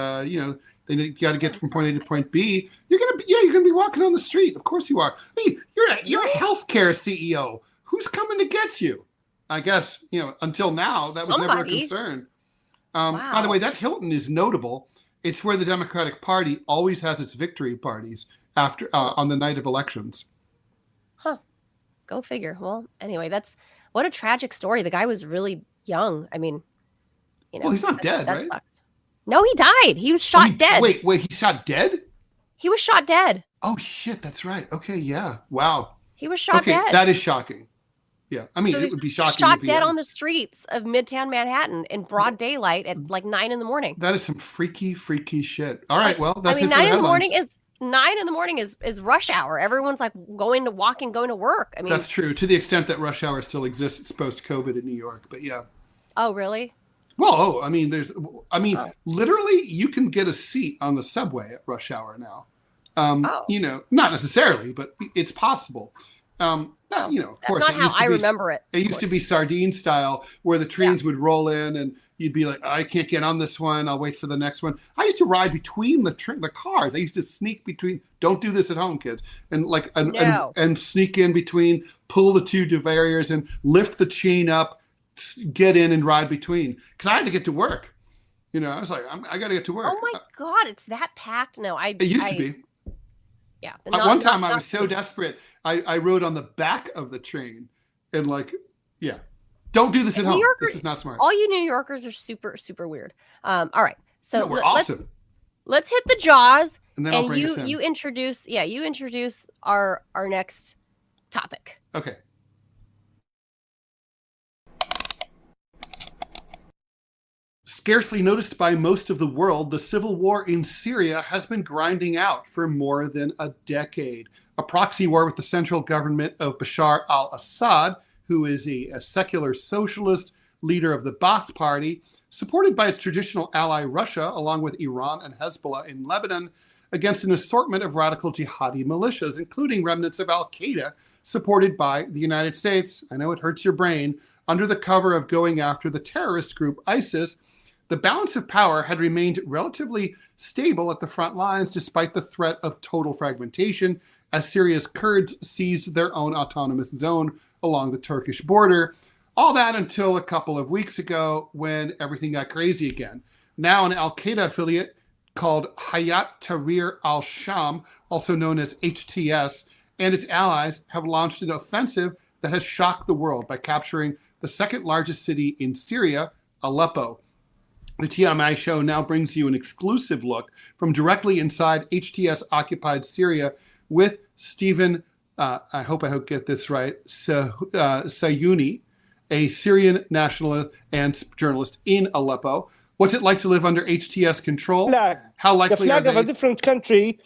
they got to get from point A to point B. You're gonna be walking on the street. Of course you are. I mean, you're a healthcare CEO. Who's coming to get you? I guess until now that was never a concern. By the Wow. way, that Hilton is notable. It's where the Democratic Party always has its victory parties after on the night of elections. Huh. Go figure. Well, anyway, what a tragic story. The guy was really young. I mean, Well, he's not dead, that right? sucks. No, he died. He was shot dead. Wait, he's shot dead? He was shot dead. Oh shit, that's right. Okay, yeah. Wow. He was shot dead. That is shocking. Yeah, I mean, So it would be shocking. Shot dead on the streets of Midtown Manhattan in broad daylight at like 9 a.m. That is some freaky shit. All right, well, that's I mean, it for 9 the in the morning headlines. 9 in the morning is rush hour. Everyone's like going to work. I mean, That's true, to the extent that rush hour still exists. It's post-COVID in New York, but yeah. Oh, really? Well, I mean, literally, you can get a seat on the subway at rush hour now. You know, not necessarily, but it's possible. You know, of course, that's not how I remember it. It used to be sardine style, where the trains would roll in, and you'd be like, I can't get on this one. I'll wait for the next one. I used to ride between the cars. I used to sneak between. Don't do this at home, kids. And and sneak in between, pull the two barriers, and lift the chain up, get in and ride between. Because I had to get to work. You know, I was like, I got to get to work. Oh my God, it's that packed? No, it used to be. Yeah. One time I was so desperate, I rode on the back of the train and don't do this at home. This is not smart. All you New Yorkers are super, super weird. All right. So no, we're awesome. Let's hit the jaws. And then I'll bring us in. You introduce our next topic. Okay. Scarcely noticed by most of the world, the civil war in Syria has been grinding out for more than a decade. A proxy war with the central government of Bashar al-Assad, who is a secular socialist leader of the Ba'ath Party, supported by its traditional ally Russia, along with Iran and Hezbollah in Lebanon, against an assortment of radical jihadi militias, including remnants of al-Qaeda, supported by the United States. I know it hurts your brain. Under the cover of going after the terrorist group ISIS, the balance of power had remained relatively stable at the front lines despite the threat of total fragmentation as Syria's Kurds seized their own autonomous zone along the Turkish border. All that until a couple of weeks ago when everything got crazy again. Now an al-Qaeda affiliate called Hayat Tahrir al-Sham, also known as HTS, and its allies have launched an offensive that has shocked the world by capturing the second largest city in Syria, Aleppo. The TMI Show now brings you an exclusive look from directly inside HTS-occupied Syria with Steven, I hope I get this right, Sahiounie, a Syrian nationalist and journalist in Aleppo. What's it like to live under HTS control? How likely the flag of a different country.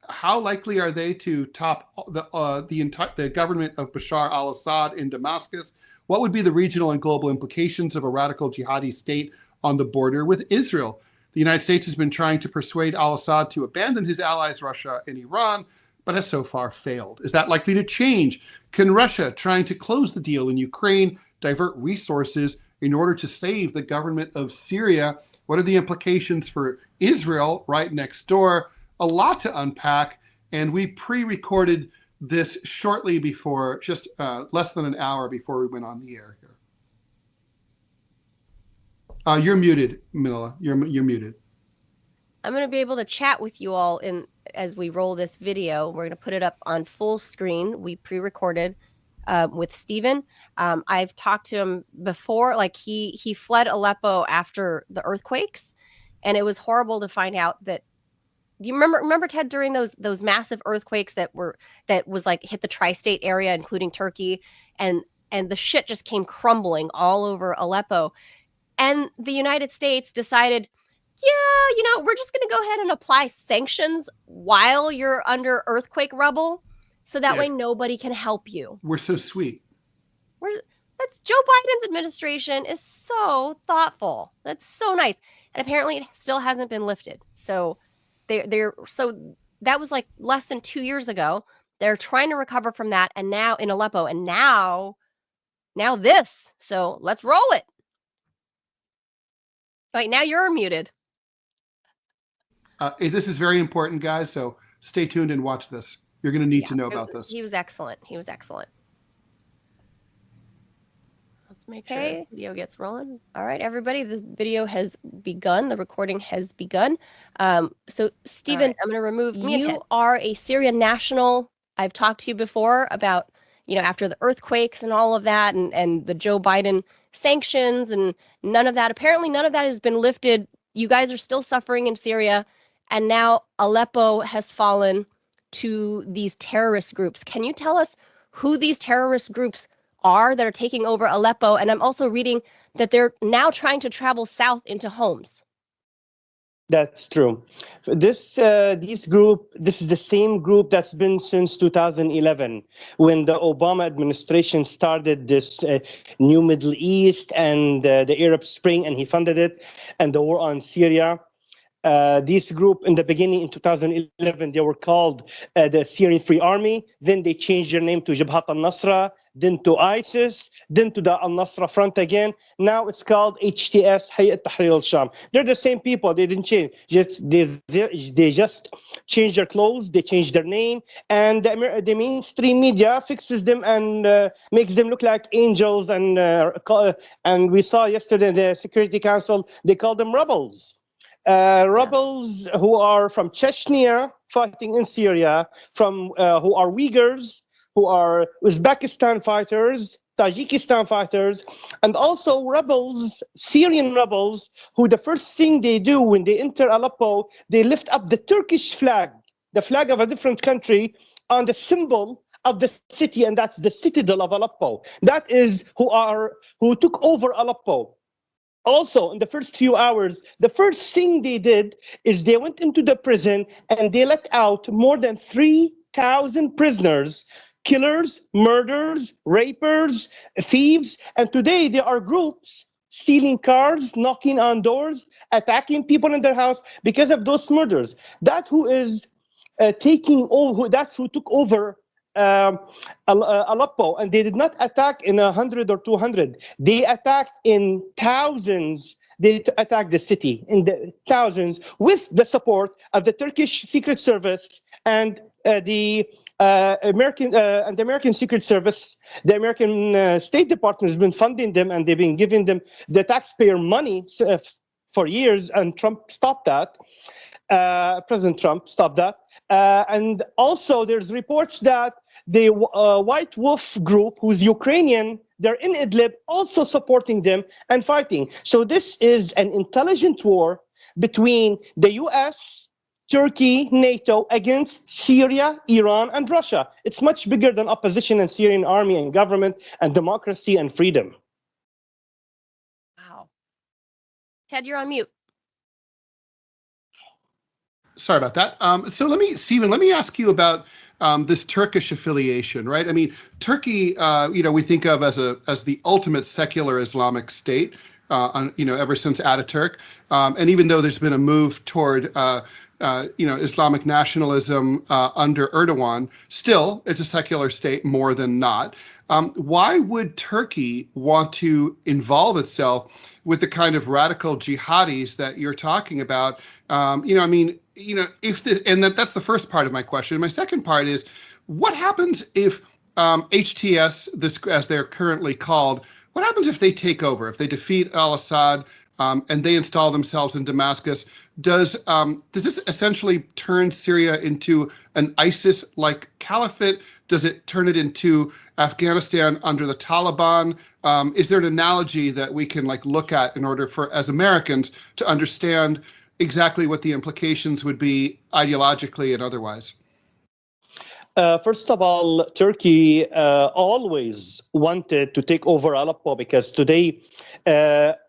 How likely are they to top the government of Bashar al-Assad in Damascus? What would be the regional and global implications of a radical jihadi state on the border with Israel? The United States has been trying to persuade al-Assad to abandon his allies, Russia and Iran, but has so far failed. Is that likely to change? Can Russia, trying to close the deal in Ukraine, divert resources in order to save the government of Syria? What are the implications for Israel right next door? A lot to unpack, and we pre-recorded this shortly before, just less than an hour before we went on the air here. You're muted, Manila. You're muted. I'm going to be able to chat with you all as we roll this video. We're going to put it up on full screen. We pre-recorded with Steven. I've talked to him before. Like he fled Aleppo after the earthquakes, and it was horrible to find out that. Do you remember Ted, during those massive earthquakes that was like hit the tri-state area, including Turkey, and the shit just came crumbling all over Aleppo. And the United States decided, we're just going to go ahead and apply sanctions while you're under earthquake rubble, so that way nobody can help you. We're so sweet. That's Joe Biden's administration is so thoughtful. That's so nice. And apparently it still hasn't been lifted. So so that was like less than 2 years ago. They're trying to recover from that, and now in Aleppo, and now this. So let's roll it. Right, now you're muted. This is very important, guys. So stay tuned and watch this. You're going to need to know about this. He was excellent. Let's make sure this video gets rolling. All right, everybody, the video has begun. The recording has begun. So, Steven, right, I'm going to remove you are a Syrian national. I've talked to you before about, after the earthquakes and all of that and the Joe Biden sanctions and none of that. Apparently, none of that has been lifted. You guys are still suffering in Syria. And now Aleppo has fallen to these terrorist groups. Can you tell us who these terrorist groups are that are taking over Aleppo? And I'm also reading that they're now trying to travel south into Homs. That's true. This is the same group that's been since 2011, when the Obama administration started this new Middle East and the Arab Spring, and he funded it, and the war on Syria. This group in the beginning in 2011, they were called the Syrian Free Army. Then they changed their name to Jabhat al-Nusra, then to ISIS, then to the al-Nusra Front again. Now it's called HTS, Hayat Tahrir al-Sham. They're the same people. They didn't change. They just changed their clothes. They changed their name. And the mainstream media fixes them and makes them look like angels. And we saw yesterday in the Security Council, they call them rebels. Rebels who are from Chechnya fighting in Syria, who are Uyghurs, who are Uzbekistan fighters, Tajikistan fighters, and also rebels, Syrian rebels, who the first thing they do when they enter Aleppo, they lift up the Turkish flag, the flag of a different country, on the symbol of the city, and that's the citadel of Aleppo. That is who took over Aleppo. Also, in the first few hours, the first thing they did is they went into the prison and they let out more than 3,000 prisoners, killers, murderers, rapers, thieves. And today there are groups stealing cars, knocking on doors, attacking people in their house because of those murders. That's who took over Aleppo, and they did not attack in 100 or 200. They attacked in thousands. They attacked the city in the thousands with the support of the Turkish Secret Service and the American Secret Service. The American State Department has been funding them, and they've been giving them the taxpayer money for years. And Trump stopped that. President Trump stopped that. And also, there's reports that the White Wolf group, who's Ukrainian, they're in Idlib, also supporting them and fighting. So this is an intelligent war between the U.S., Turkey, NATO against Syria, Iran, and Russia. It's much bigger than opposition and Syrian army and government and democracy and freedom. Wow. Ted, you're on mute. Sorry about that. So Steven, let me ask you about this Turkish affiliation, right? I mean, Turkey, we think of as the ultimate secular Islamic state, ever since Ataturk, and even though there's been a move toward Islamic nationalism under Erdogan, still it's a secular state more than not. Why would Turkey want to involve itself with the kind of radical jihadis that you're talking about? That's the first part of my question. My second part is, what happens if HTS, as they're currently called, what happens if they take over, if they defeat al-Assad and they install themselves in Damascus? Does this essentially turn Syria into an ISIS-like caliphate? Does it turn it into Afghanistan under the Taliban? Is there an analogy that we can look at in order for, as Americans, to understand exactly what the implications would be ideologically and otherwise? First of all, Turkey always wanted to take over Aleppo, because today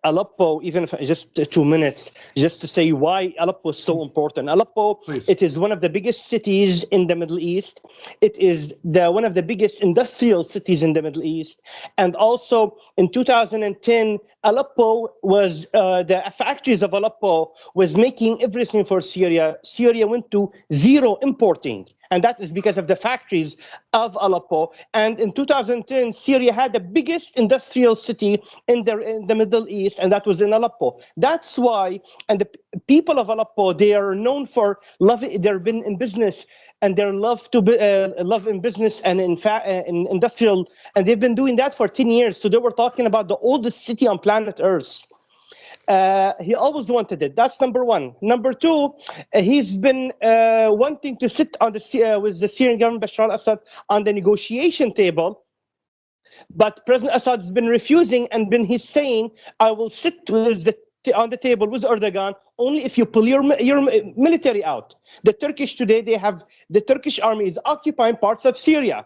Aleppo, even if just 2 minutes, just to say why Aleppo is so important. Aleppo, please. It is one of the biggest cities in the Middle East. It is one of the biggest industrial cities in the Middle East. And also in 2010, Aleppo was, the factories of Aleppo was making everything for Syria. Syria went to zero importing. And that is because of the factories of Aleppo. And in 2010, Syria had the biggest industrial city in the Middle East. northeast, and that was in Aleppo. That's why, and the people of Aleppo, they are known for loving. They've been in business, and their love in business and in industrial, and they've been doing that for 10 years. So they were talking about the oldest city on planet Earth. He always wanted it. That's number one. Number two, he's been wanting to sit on with the Syrian government, Bashar al-Assad, on the negotiation table. But President Assad's been refusing, and he's saying, I will sit on the table with Erdogan only if you pull your military out. The Turkish today, the Turkish army is occupying parts of Syria.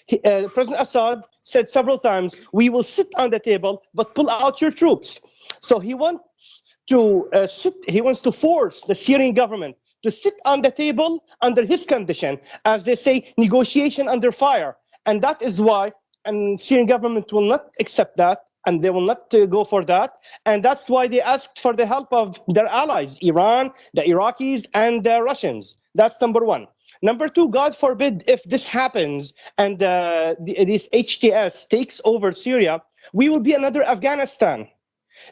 President Assad said several times, we will sit on the table, but pull out your troops. So he wants to force the Syrian government to sit on the table under his condition, as they say, negotiation under fire. And that is why, and Syrian government will not accept that, and they will not go for that. And that's why they asked for the help of their allies, Iran, the Iraqis, and the Russians. That's number one. Number two, God forbid if this happens and this HTS takes over Syria, we will be another Afghanistan.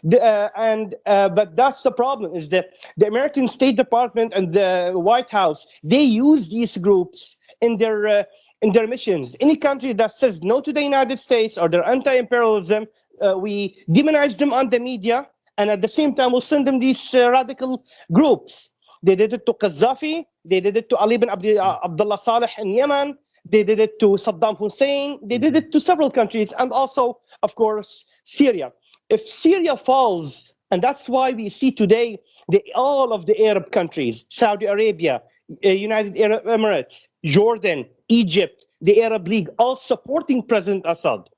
But that's the problem, is that the American State Department and the White House, they use these groups in their missions. Any country that says no to the United States or their anti-imperialism, we demonize them on the media, and at the same time we'll send them these radical groups. They did it to Gaddafi, they did it to Ali bin Abdullah Saleh in Yemen, they did it to Saddam Hussein, they did it to several countries, and also, of course, Syria. If Syria falls, and that's why we see today all of the Arab countries, Saudi Arabia, United Arab Emirates, Jordan, Egypt, the Arab League, all supporting President Assad.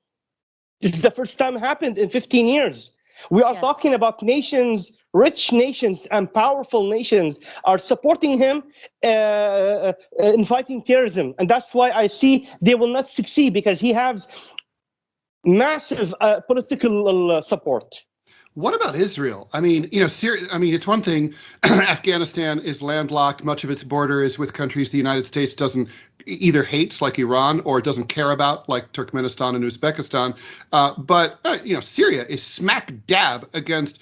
This is the first time it happened in 15 years. We are talking about nations, rich nations and powerful nations are supporting him in fighting terrorism. And that's why I see they will not succeed, because he has massive political support. What about Israel? I mean, Syria, I mean, it's one thing. Afghanistan is landlocked. Much of its border is with countries the United States doesn't either hates, like Iran, or doesn't care about, like Turkmenistan and Uzbekistan. But Syria is smack dab against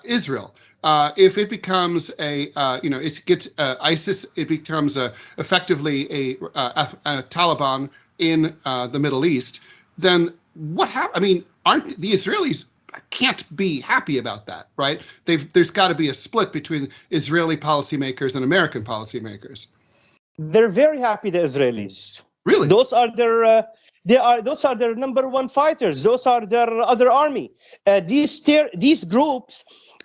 Israel. If it becomes it gets ISIS, it becomes effectively a Taliban in the Middle East. Then what happens? I mean, aren't the Israelis can't be happy about that, right? There's got to be a split between Israeli policymakers and American policymakers. They're very happy, the Israelis. Really? Those are their number one fighters. Those are their other army. These groups,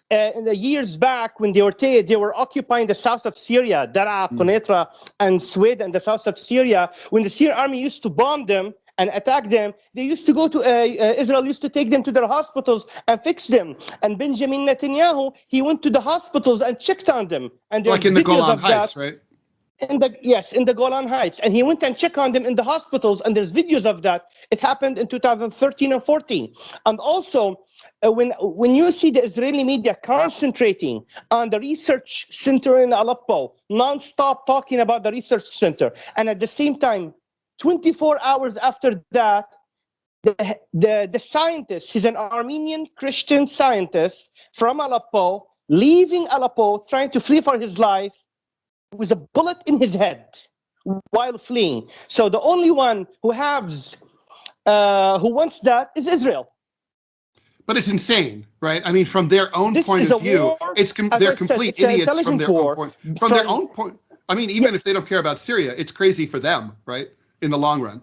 in the years back when they were occupying the south of Syria, Daraa, Quneitra, and Swed, and the south of Syria, when the Syrian army used to bomb them and attack them, they used to go to Israel used to take them to their hospitals and fix them. And Benjamin Netanyahu, he went to the hospitals and checked on them. And like in the Golan Heights, right? In the Golan Heights. And he went and checked on them in the hospitals, and there's videos of that. It happened in 2013 and 14. And also, when you see the Israeli media concentrating on the research center in Aleppo, non-stop talking about the research center, and at the same time, 24 hours after that, the scientist, he's an Armenian Christian scientist from Aleppo, leaving Aleppo, trying to flee for his life, with a bullet in his head while fleeing. So the only one who wants that is Israel. But it's insane, right? I mean, from their own point of view, they're complete idiots from their own point. From their own point. I mean, even if they don't care about Syria, it's crazy for them, right? In the long run.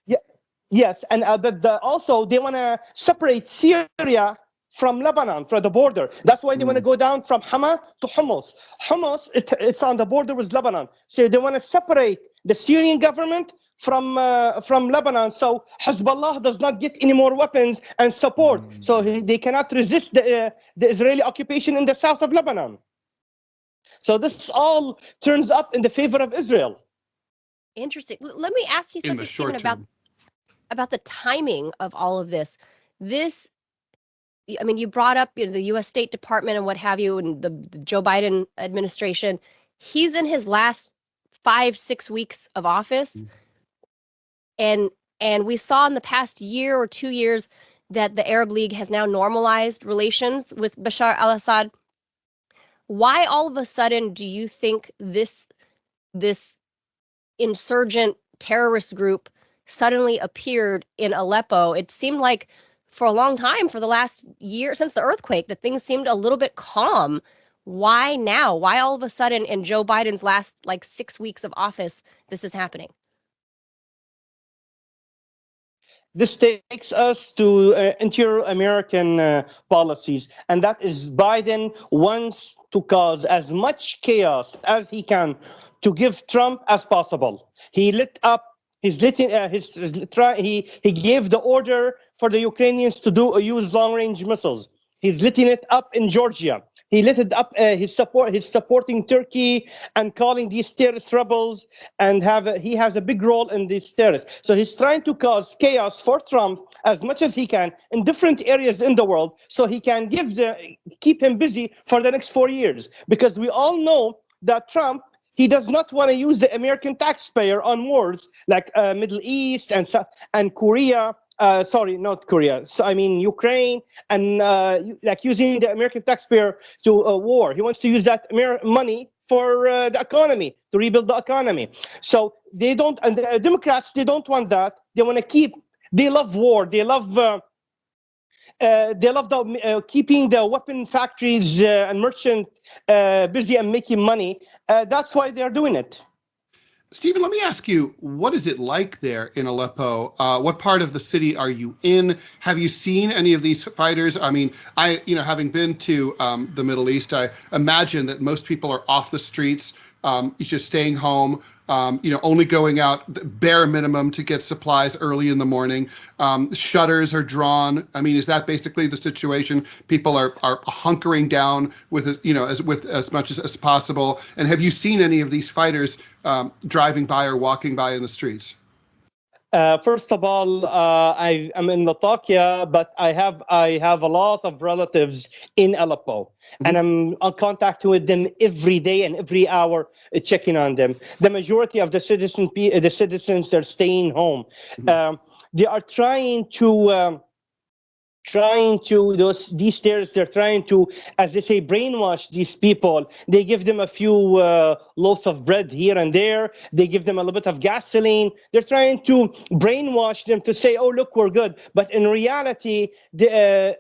Yeah. Yes, and but also they want to separate Syria from Lebanon, from the border. That's why they want to go down from Hama to Hummus. Hummus, it's on the border with Lebanon. So they want to separate the Syrian government from Lebanon, so Hezbollah does not get any more weapons and support. So they cannot resist the Israeli occupation in the south of Lebanon. So this all turns up in the favor of Israel. Interesting. Let me ask you something, Steven, about the timing of all of this. I mean, you brought up the U.S. State Department and what have you, and the Joe Biden administration. He's in his last 5-6 weeks of office, and we saw in the past year or 2 years that the Arab League has now normalized relations with Bashar al-Assad. Why all of a sudden do you think this insurgent terrorist group suddenly appeared in Aleppo? It seemed like for a long time, for the last year since the earthquake, that things seemed a little bit calm. Why now? Why all of a sudden in Joe Biden's last 6 weeks of office this is happening? This takes us to inter-American policies, and that is Biden wants to cause as much chaos as he can to give Trump as possible. He lit up. He gave the order for the Ukrainians to use long-range missiles. He's lighting it up in Georgia. He lit it up. He's supporting Turkey and calling these terrorist rebels, and he has a big role in these terrorists. So he's trying to cause chaos for Trump as much as he can in different areas in the world, so he can keep him busy for the next 4 years. Because we all know that Trump, he does not want to use the American taxpayer on wars like Middle East and Korea. Sorry, not Korea. So, I mean Ukraine, and using the American taxpayer to war. He wants to use that money for the economy, to rebuild the economy. So they don't, and the Democrats, they don't want that. They want to they love war. They love keeping the weapon factories and merchant busy and making money. That's why they're doing it. Steven, let me ask you, what is it like there in Aleppo? What part of the city are you in? Have you seen any of these fighters? I mean, having been to the Middle East, I imagine that most people are off the streets, just staying home, only going out the bare minimum to get supplies early in the morning. Shutters are drawn. I mean, is that basically the situation? People are hunkering down with as much as possible. And have you seen any of these fighters driving by or walking by in the streets? First of all, I'm in Latakia, but I have a lot of relatives in Aleppo, and I'm in contact with them every day and every hour, checking on them. The majority of the citizens are staying home. They are trying to these terrorists, they're trying to, as they say, brainwash these people. They give them a few loaves of bread here and there. They give them a little bit of gasoline. They're trying to brainwash them to say, oh, look, we're good. But in reality, they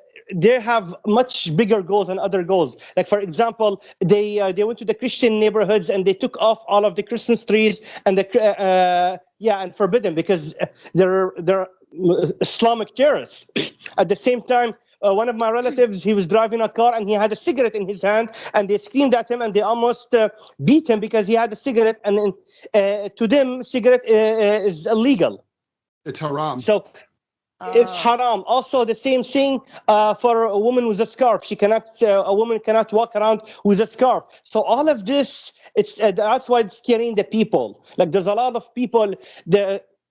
have much bigger goals and other goals. Like, for example, they went to the Christian neighborhoods and they took off all of the Christmas trees and and forbid them because they're Islamic terrorists. At the same time, one of my relatives, he was driving a car and he had a cigarette in his hand, and they screamed at him and they almost beat him because he had a cigarette, and to them, cigarette is illegal. It's haram. So it's haram. Also, the same thing for a woman with a scarf. A woman cannot walk around with a scarf. So all of this, that's why it's scaring the people. Like, there's a lot of people,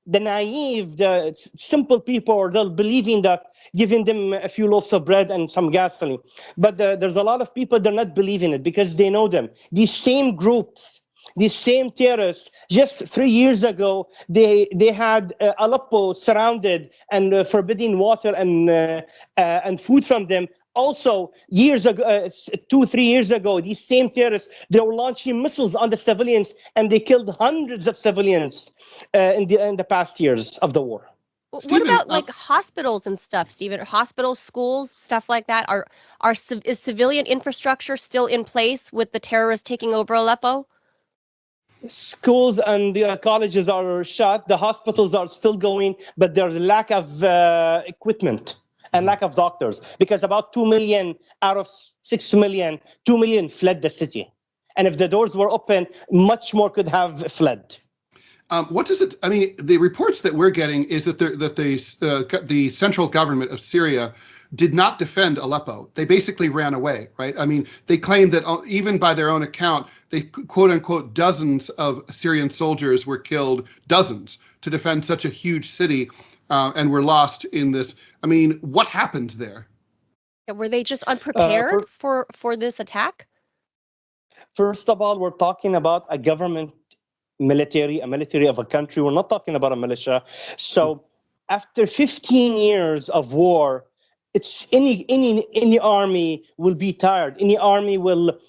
the naive, the simple people, they'll believe in that, giving them a few loaves of bread and some gasoline. But there's a lot of people, they're not believing it because they know them. These same groups, these same terrorists, just 3 years ago, they had Aleppo surrounded and forbidding water and food from them. Also, years ago, 2-3 years ago, these same terrorists, they were launching missiles on the civilians, and they killed hundreds of civilians in the past years of the war. Steven, what about hospitals and stuff, Steven? Hospitals, schools, stuff like that? Is civilian infrastructure still in place with the terrorists taking over Aleppo? Schools and the colleges are shut. The hospitals are still going, but there's a lack of equipment and lack of doctors, because about 2 million out of 6 million, 2 million fled the city. And if the doors were open, much more could have fled. What does it? I mean, the reports that we're getting is that the central government of Syria did not defend Aleppo. They basically ran away, right? I mean, they claimed that even by their own account, they quote unquote dozens of Syrian soldiers were killed, dozens, to defend such a huge city, and were lost in this. I mean, what happened there? Were they just unprepared for this attack? First of all, we're talking about a government military of a country. We're not talking about a militia. So after 15 years of war, it's any army will be tired. Any army will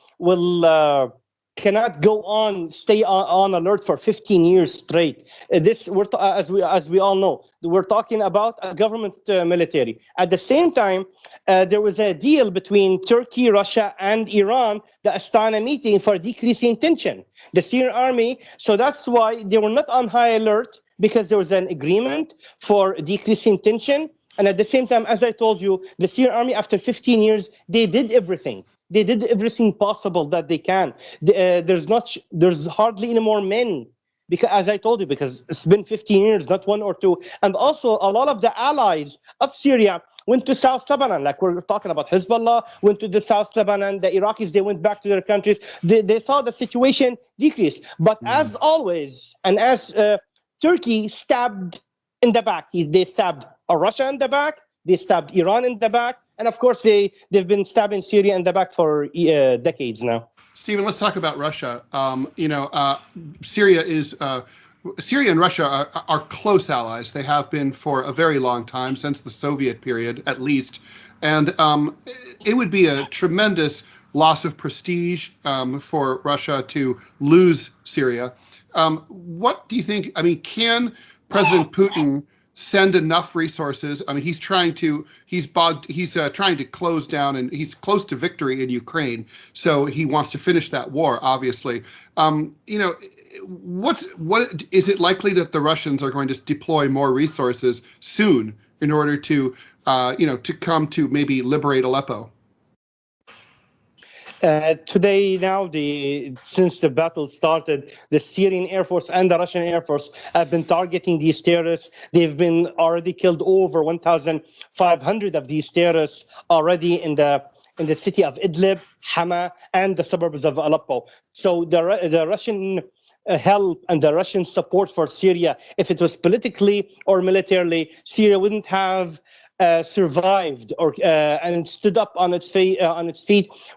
cannot go on, stay on alert for 15 years straight. This, as we all know, we're talking about a government military. At the same time, there was a deal between Turkey, Russia, and Iran, the Astana meeting, for decreasing tension. The Syrian army, so that's why they were not on high alert, because there was an agreement for decreasing tension. And at the same time, as I told you, the Syrian army, after 15 years, they did everything. They did everything possible that they can. There's hardly any more men, because, as I told you, because it's been 15 years, not one or two. And also, a lot of the allies of Syria went to South Lebanon, like we're talking about Hezbollah, went to the South Lebanon. The Iraqis, they went back to their countries. They saw the situation decrease. But as always, and as Turkey stabbed in the back, they stabbed Russia in the back, they stabbed Iran in the back, and of course they've been stabbing Syria in the back for decades now. Stephen, let's talk about Russia. Syria and Russia are close allies. They have been for a very long time, since the Soviet period at least. And it would be a tremendous loss of prestige for Russia to lose Syria. What do you think? I mean, can President Putin send enough resources? I mean, he's trying to close down, and he's close to victory in Ukraine. So he wants to finish that war, obviously. What is it likely that the Russians are going to deploy more resources soon in order to come to maybe liberate Aleppo? Today, now, since the battle started, the Syrian Air Force and the Russian Air Force have been targeting these terrorists. They've been already killed over 1,500 of these terrorists already in the city of Idlib, Hama, and the suburbs of Aleppo. So the Russian help and the Russian support for Syria, if it was politically or militarily, Syria wouldn't have survived and stood up on its feet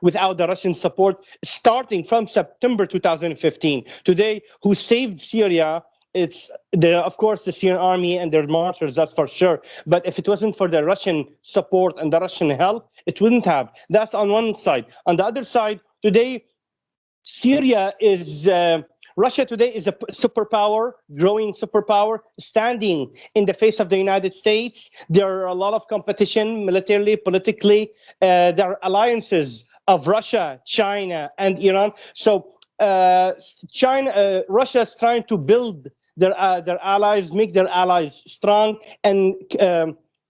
without the Russian support, starting from September 2015. Today, who saved Syria? It's of course the Syrian army and their martyrs, that's for sure. But if it wasn't for the Russian support and the Russian help, it wouldn't have. That's on one side. On the other side, today, Syria is. Russia today is a superpower, growing superpower, standing in the face of the United States. There are a lot of competition, militarily, politically. There are alliances of Russia, China, and Iran. So Russia is trying to build their allies, make their allies strong, and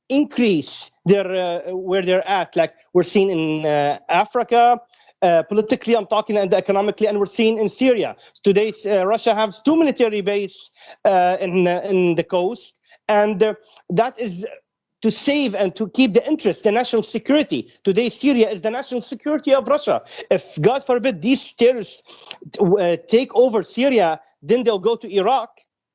increase where they're at. Like we're seeing in Africa. Politically, I'm talking, and economically, and we're seeing in Syria. Today, Russia has 2 military bases in the coast, and that is to save and to keep the interest, the national security. Today, Syria is the national security of Russia. If, God forbid, these terrorists take over Syria, then they'll go to Iraq.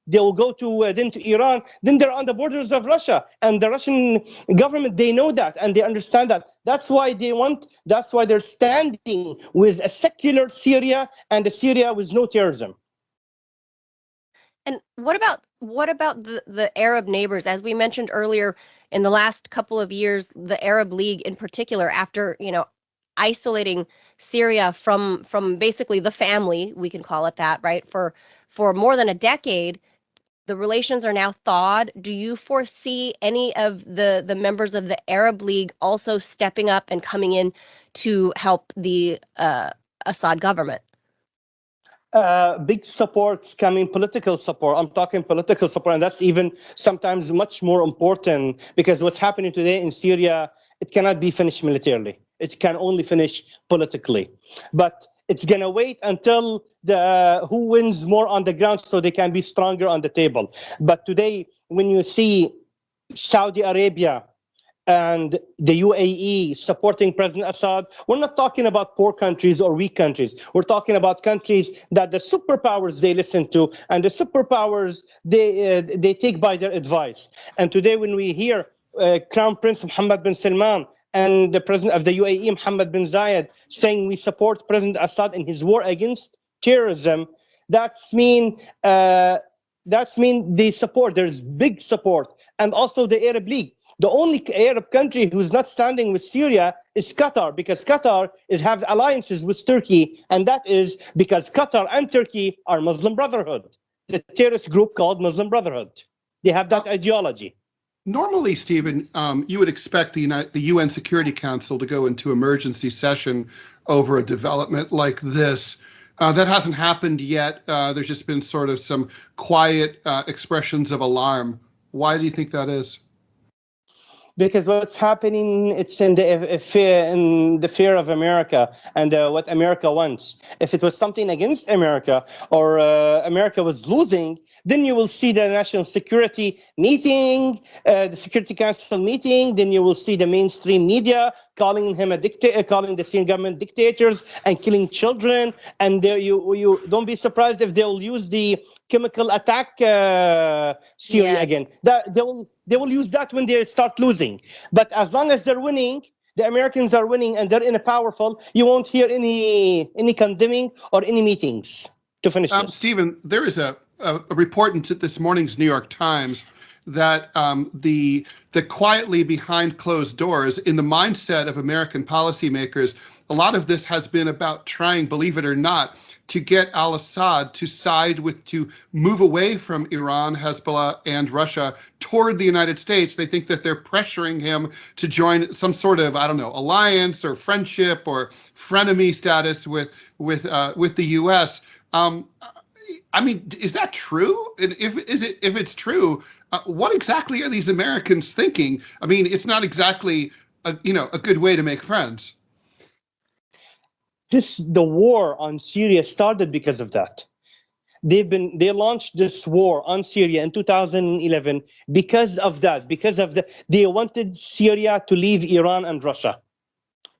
They will go to Iran. Then they're on the borders of Russia, and the Russian government, they know that and they understand that. That's why they're standing with a secular Syria and a Syria with no terrorism. And what about the Arab neighbors? As we mentioned earlier, in the last couple of years, the Arab League in particular, after isolating Syria from basically the family, we can call it that, right? For more than a decade, the relations are now thawed. Do you foresee any of the members of the Arab League also stepping up and coming in to help the Assad government? Big supports coming, political support. I'm talking political support, and that's even sometimes much more important, because what's happening today in Syria, it cannot be finished militarily. It can only finish politically. But it's going to wait until who wins more on the ground so they can be stronger on the table. But today, when you see Saudi Arabia and the UAE supporting President Assad, we're not talking about poor countries or weak countries. We're talking about countries that the superpowers they listen to, and the superpowers they take by their advice. And today, when we hear Crown Prince Mohammed bin Salman and the president of the UAE, Mohammed bin Zayed, saying we support President Assad in his war against terrorism, that's mean That's mean they support. There's big support, and also the Arab League. The only Arab country who's not standing with Syria is Qatar, because Qatar have alliances with Turkey, and that is because Qatar and Turkey are Muslim Brotherhood, the terrorist group called Muslim Brotherhood. They have that ideology. Normally, Stephen, you would expect the UN Security Council to go into emergency session over a development like this. That hasn't happened yet. There's just been sort of some quiet expressions of alarm. Why do you think that is? Because what's happening, it's in the fear of America and what America wants. If it was something against America, or America was losing, then you will see the National Security meeting, the Security Council meeting. Then you will see the mainstream media calling him a dictator, calling the Syrian government dictators and killing children. And you don't be surprised if they'll use the chemical attack Syria again. They will use that when they start losing. But as long as they're winning, the Americans are winning and they're in a powerful, you won't hear any condemning or any meetings to finish this. Stephen, there is a report in this morning's New York Times that the quietly behind closed doors, in the mindset of American policymakers, a lot of this has been about trying, believe it or not, to get al-Assad to move away from Iran, Hezbollah, and Russia toward the United States. They think that they're pressuring him to join some sort of, I don't know, alliance or friendship or frenemy status with the U.S. I mean, is that true? And if it's true, what exactly are these Americans thinking? I mean, it's not exactly a good way to make friends. The war on Syria started because of that. They launched this war on Syria in 2011 because of that. They wanted Syria to leave Iran and Russia.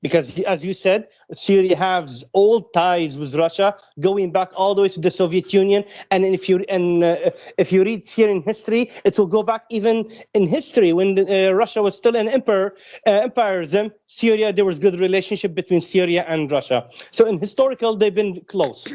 Because, as you said, Syria has old ties with Russia, going back all the way to the Soviet Union. And if you read Syrian history, it will go back even in history when Russia was still an empirism. Syria, there was good relationship between Syria and Russia. So in historical, they've been close.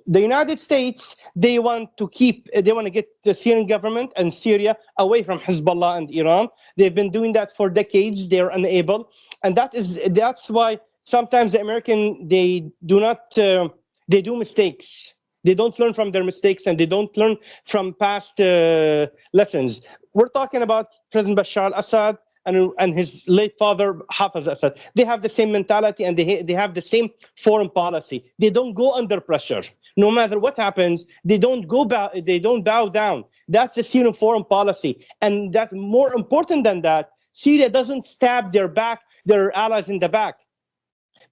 The United States, they want to get the Syrian government and Syria away from Hezbollah and Iran. They've been doing that for decades. They're unable. And that's why sometimes the American, they do mistakes. They don't learn from their mistakes, and they don't learn from past lessons. We're talking about President Bashar al-Assad and his late father, Hafiz al-Assad. They have the same mentality, and they have the same foreign policy. They don't go under pressure. No matter what happens, they don't bow down. That's the Syrian foreign policy. And that, more important than that, Syria doesn't stab their allies in the back.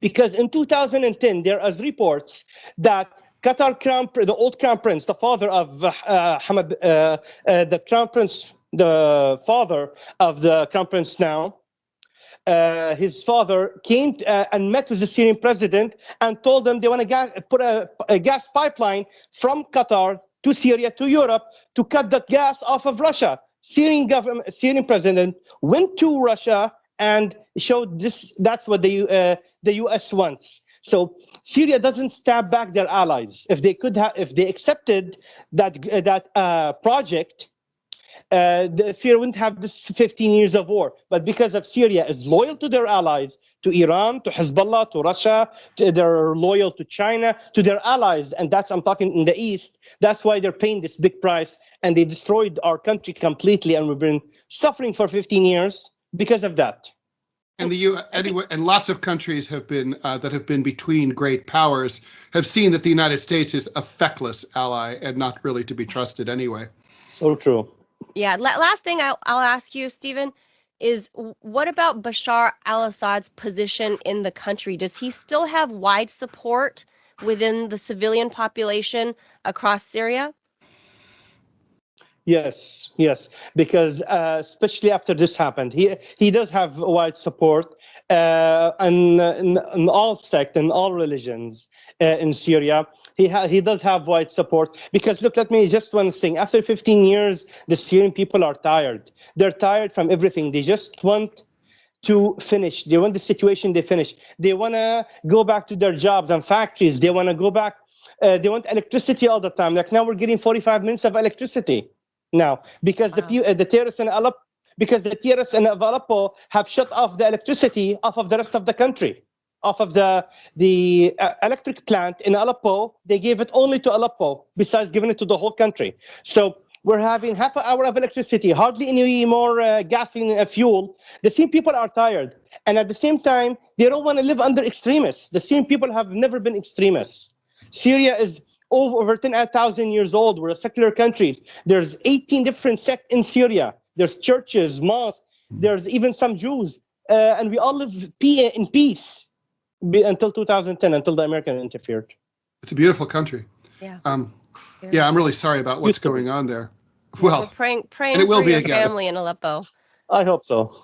Because in 2010, there is reports that the old crown prince, the father of the crown prince, the father of the crown prince now, his father came and met with the Syrian president and told them they want to put a gas pipeline from Qatar to Syria to Europe to cut the gas off of Russia. Syrian president went to Russia and showed this. That's what the U.S. wants. So Syria doesn't stab back their allies. If they accepted that project, Syria wouldn't have this 15 years of war. But because of Syria is loyal to their allies, to Iran, to Hezbollah, to Russia, they're loyal to China, to their allies, and I'm talking in the East. That's why they're paying this big price, and they destroyed our country completely, and we've been suffering for 15 years because of that. And and lots of countries have been that have been between great powers have seen that the United States is a feckless ally and not really to be trusted anyway. So true. Yeah. Last thing I'll ask you, Stephen, is what about Bashar al-Assad's position in the country? Does he still have wide support within the civilian population across Syria? Yes, because especially after this happened, he does have wide support in all sects and all religions in Syria. He does have wide support because, look, let me just one thing. After 15 years, the Syrian people are tired. They're tired from everything. They just want to finish. They want the situation they finish. They want to go back to their jobs and factories. They want to go back They want electricity all the time. Like now we're getting 45 minutes of electricity now because the terrorists in Aleppo, because the terrorists in Aleppo have shut off the electricity off of the rest of the country, off of the electric plant in Aleppo. They gave it only to Aleppo, besides giving it to the whole country. So we're having half an hour of electricity, hardly any more gasoline and fuel. The same people are tired. And at the same time, they don't want to live under extremists. The same people have never been extremists. Syria is over 10,000 years old. We're a secular country. There's 18 different sects in Syria. There's churches, mosques. There's even some Jews. And we all live in peace until 2010, until the Americans interfered. It's a beautiful country. Yeah. Yeah, I'm really sorry about what's going on there. Well, we're praying and it will for be your again. family in Aleppo. I hope so.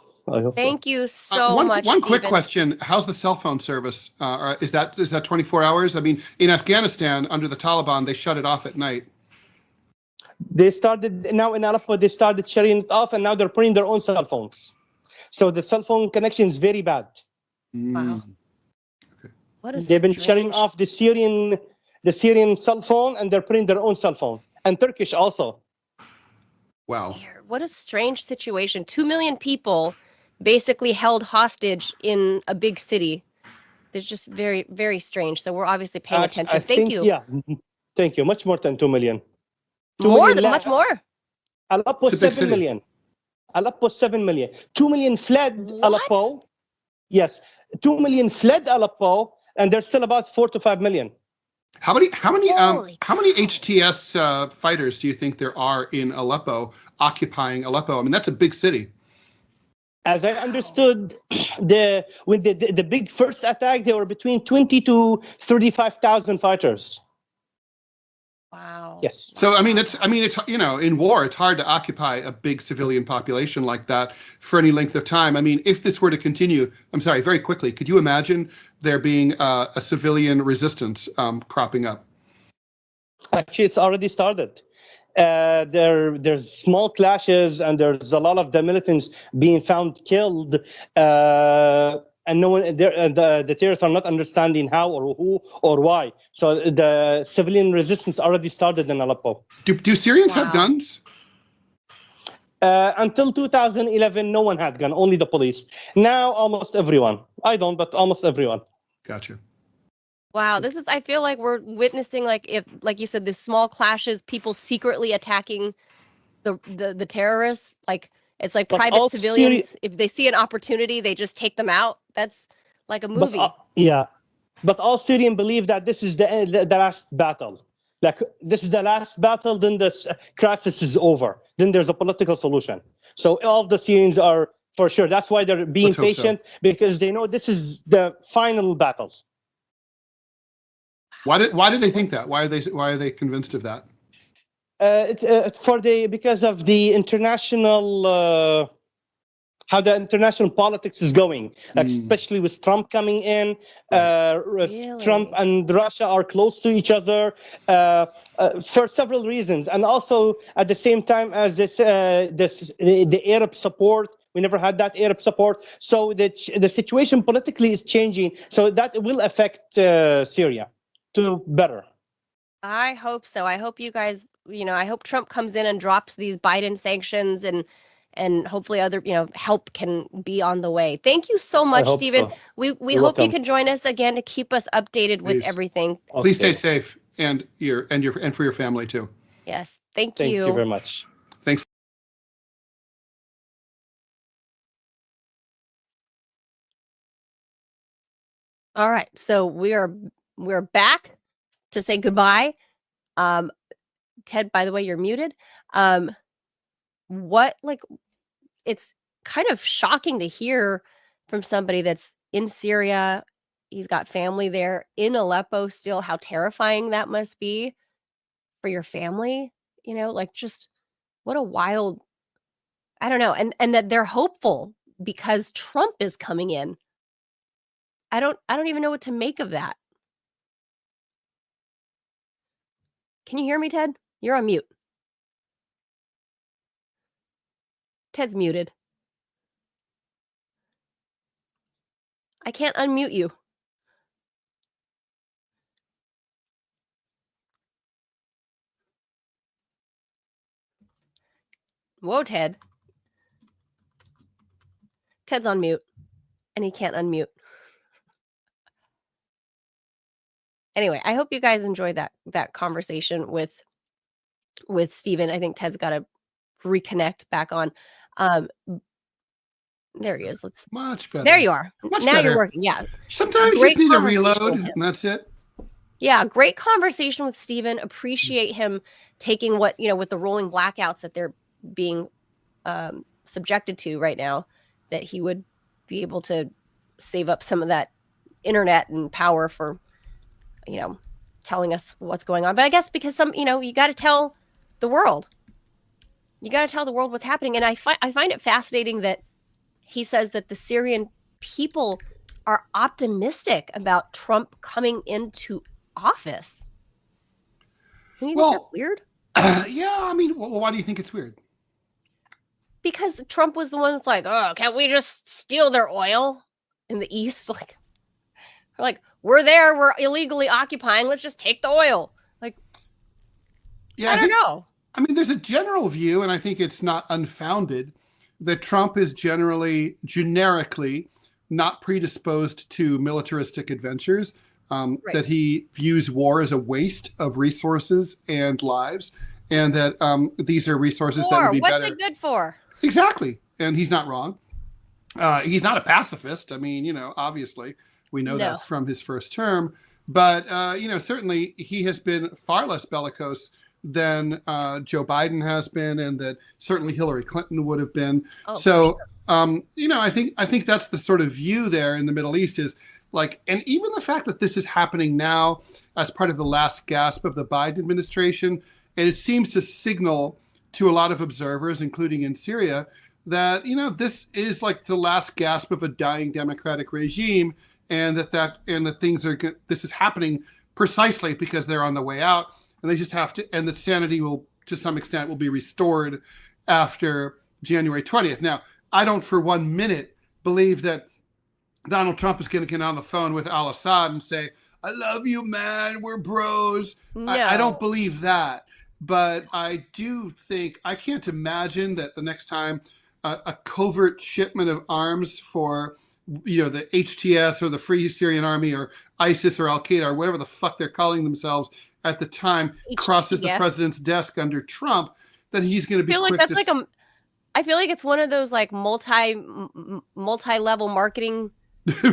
Thank you so much. One quick Steven. question: how's the cell phone service? Is that 24 hours? I mean, in Afghanistan under the Taliban, they shut it off at night. They started now in Aleppo. They started shutting it off, and now they're putting their own cell phones. So the cell phone connection is very bad. Wow. Okay. What a They've been shutting off the Syrian cell phone, and they're putting their own cell phone, and Turkish also. Wow. What a strange situation. 2 million people basically held hostage in a big city. It's just very, very strange. So we're obviously paying attention. Thank you. Yeah, thank you. Much more than 2 million. Much more. Aleppo 7 million. Aleppo 7 million. 2 million fled Aleppo. Yes, 2 million fled Aleppo, and there's still about 4 to 5 million. How many HTS fighters do you think there are in Aleppo occupying Aleppo? I mean, that's a big city. As I understood, with the big first attack, there were between 20 to 35,000 fighters. Wow. Yes. So I mean, it's in war, it's hard to occupy a big civilian population like that for any length of time. I mean, if this were to continue, I'm sorry, very quickly, could you imagine there being a civilian resistance cropping up? Actually, it's already started. There's small clashes, and there's a lot of the militants being found killed. And no one, the terrorists are not understanding how or who or why. So the civilian resistance already started in Aleppo. Do Syrians have guns? Until 2011, no one had gun, only the police. Now, almost everyone. I don't, but almost everyone. Gotcha. Wow, I feel like we're witnessing, like you said, this small clashes, people secretly attacking the terrorists. Like, it's like private civilians. If they see an opportunity, they just take them out. That's like a movie. But all Syrians believe that this is the last battle. Like, this is the last battle, then the crisis is over. Then there's a political solution. So all the Syrians are, for sure. That's why they're being patient, because they know this is the final battle. Why do they think that? Why are they convinced of that? Because of the international how the international politics is going, especially with Trump coming in. Really? Trump and Russia are close to each other for several reasons, and also at the same time as the Arab support. We never had that Arab support, so the situation politically is changing. So that will affect Syria to better. I hope so. I hope you guys, I hope Trump comes in and drops these Biden sanctions, and hopefully other, help can be on the way. Thank you so much, Steven. So. We hope welcome. You can join us again to keep us updated with everything. Okay. Please stay safe, and for your family too. Yes. Thank you. Thank you very much. Thanks. All right. So we're back to say goodbye. Ted, by the way, you're muted. It's kind of shocking to hear from somebody that's in Syria. He's got family there in Aleppo still, how terrifying that must be for your family, just what a wild, I don't know. And that they're hopeful because Trump is coming in. I don't even know what to make of that. Can you hear me, Ted? You're on mute. Ted's muted. I can't unmute you. Whoa, Ted. Ted's on mute, and he can't unmute. Anyway, I hope you guys enjoyed that conversation with Steven. I think Ted's got to reconnect back on. There he is. Let's much better. There you are. Much now better. You're working. Yeah. Sometimes you just need to reload, and that's it. Yeah, great conversation with Steven. Appreciate him taking what, with the rolling blackouts that they're being subjected to right now, that he would be able to save up some of that internet and power for, telling us what's going on. But I guess because you got to tell the world. You got to tell the world what's happening. And I find it fascinating that he says that the Syrian people are optimistic about Trump coming into office. Don't you think that's weird? Yeah, I memean, why do you think it's weird? Because Trump was the one that's like, oh, can't we just steal their oil in the East? We're there, we're illegally occupying, let's just take the oil. Yeah, I don't know. I mean, there's a general view, and I think it's not unfounded, that Trump is generically not predisposed to militaristic adventures, right. That he views war as a waste of resources and lives, and that these are resources that would be better. What's it good for? Exactly. And he's not wrong. He's not a pacifist. I mean, obviously we know that from his first term, but certainly he has been far less bellicose than Joe Biden has been, and that certainly Hillary Clinton would have been. Oh, so, I think that's the sort of view there in the Middle East is and even the fact that this is happening now as part of the last gasp of the Biden administration, and it seems to signal to a lot of observers, including in Syria, that, this is like the last gasp of a dying democratic regime, and this is happening precisely because they're on the way out. And they just have to, and that sanity will, to some extent, will be restored after January 20th. Now, I don't for 1 minute believe that Donald Trump is going to get on the phone with al-Assad and say, I love you, man, we're bros. No. I don't believe that. But I do think, I can't imagine that the next time a covert shipment of arms for, the HTS or the Free Syrian Army or ISIS or Al-Qaeda or whatever the fuck they're calling themselves at the time crosses the president's desk under Trump, then he's going to be quick to... I feel like it's one of those multi-level marketing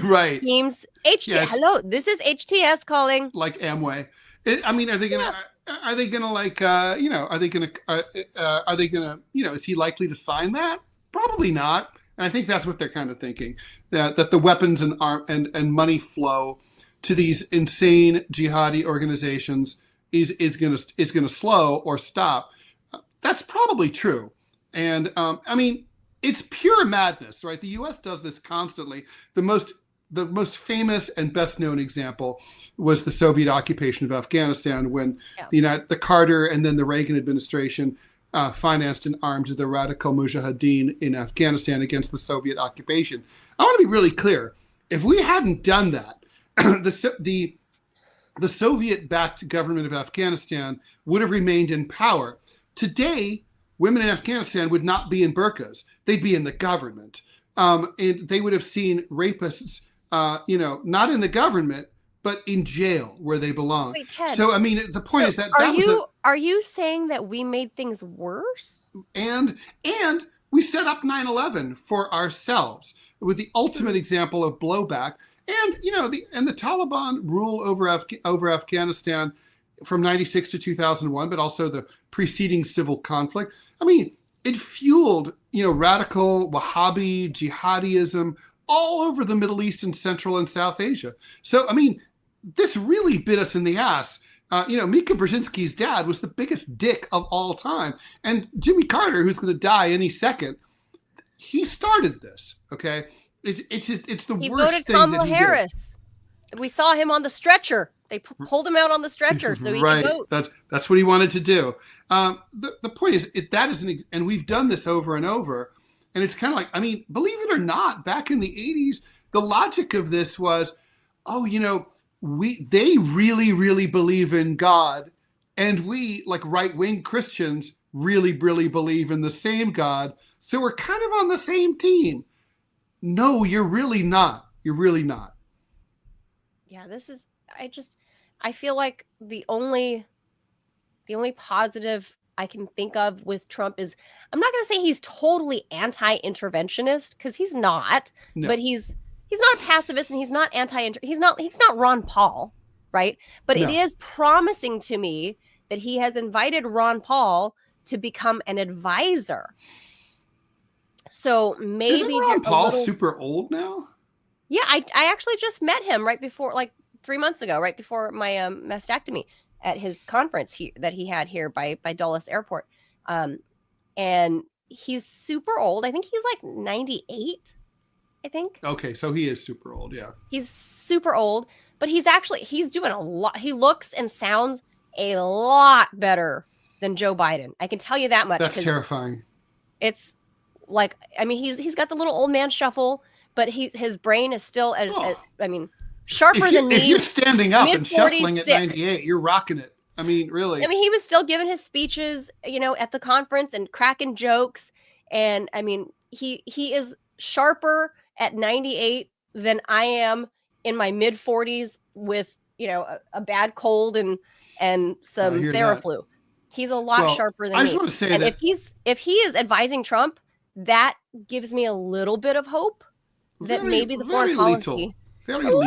right teams. Hello, this is HTS calling. Like Amway. Are they going to... Are they going to, is he likely to sign that? Probably not. And I think that's what they're kind of thinking, that the weapons and money flow to these insane jihadi organizations is going to slow or stop. That's probably true. And it's pure madness, right? The U.S. does this constantly. The most famous and best known example was the Soviet occupation of Afghanistan, when the Carter and then the Reagan administration financed and armed the radical mujahideen in Afghanistan against the Soviet occupation. I want to be really clear. If we hadn't done that, the Soviet-backed government of Afghanistan would have remained in power. Today, women in Afghanistan would not be in burqas. They'd be in the government. And they would have seen rapists, not in the government, but in jail where they belong. Wait, Ted, so, the point is that are you saying that we made things worse? And we set up 9/11 for ourselves with the ultimate example of blowback. And, the Taliban rule over Afghanistan from 96 to 2001, but also the preceding civil conflict. It fueled, radical Wahhabi jihadism all over the Middle East and Central and South Asia. So, this really bit us in the ass. Mika Brzezinski's dad was the biggest dick of all time. And Jimmy Carter, who's going to die any second, he started this, okay? It's the he worst voted thing Kamala that he Harris. Did. We saw him on the stretcher. They pulled him out on the stretcher so he could vote. That's what he wanted to do. The point is, and we've done this over and over, and it's kind of like, believe it or not, back in the 80s, the logic of this was, they really, really believe in God, and we, like right-wing Christians, really, really believe in the same God. So we're kind of on the same team. No, you're really not. You're really not. Yeah, this is, I feel like the only positive I can think of with Trump is, I'm not going to say he's totally anti-interventionist, because he's not, No. but he's not a pacifist, and he's not he's not Ron Paul, right? But No. it is promising to me that he has invited Ron Paul to become an advisor. So maybe Isn't Ron Paul super old now? Yeah, I actually just met him right before, like 3 months ago, right before my mastectomy, at his conference that he had here by Dulles Airport. And he's super old. I think he's like 98, I think. Okay, so he is super old, yeah. He's super old, but he's doing a lot. He looks and sounds a lot better than Joe Biden. I can tell you that much. That's terrifying. It's like, I mean, he's got the little old man shuffle, but his brain is still sharper than me. If you're standing up and shuffling at 98, you're rocking it. I mean, really. I mean, he was still giving his speeches, at the conference and cracking jokes. And I mean, he is sharper at 98 than I am in my mid 40s with, a bad cold and some Theraflu. He's a lot sharper than me. I just want to say and that if he is advising Trump, that gives me a little bit of hope that maybe the foreign policy, little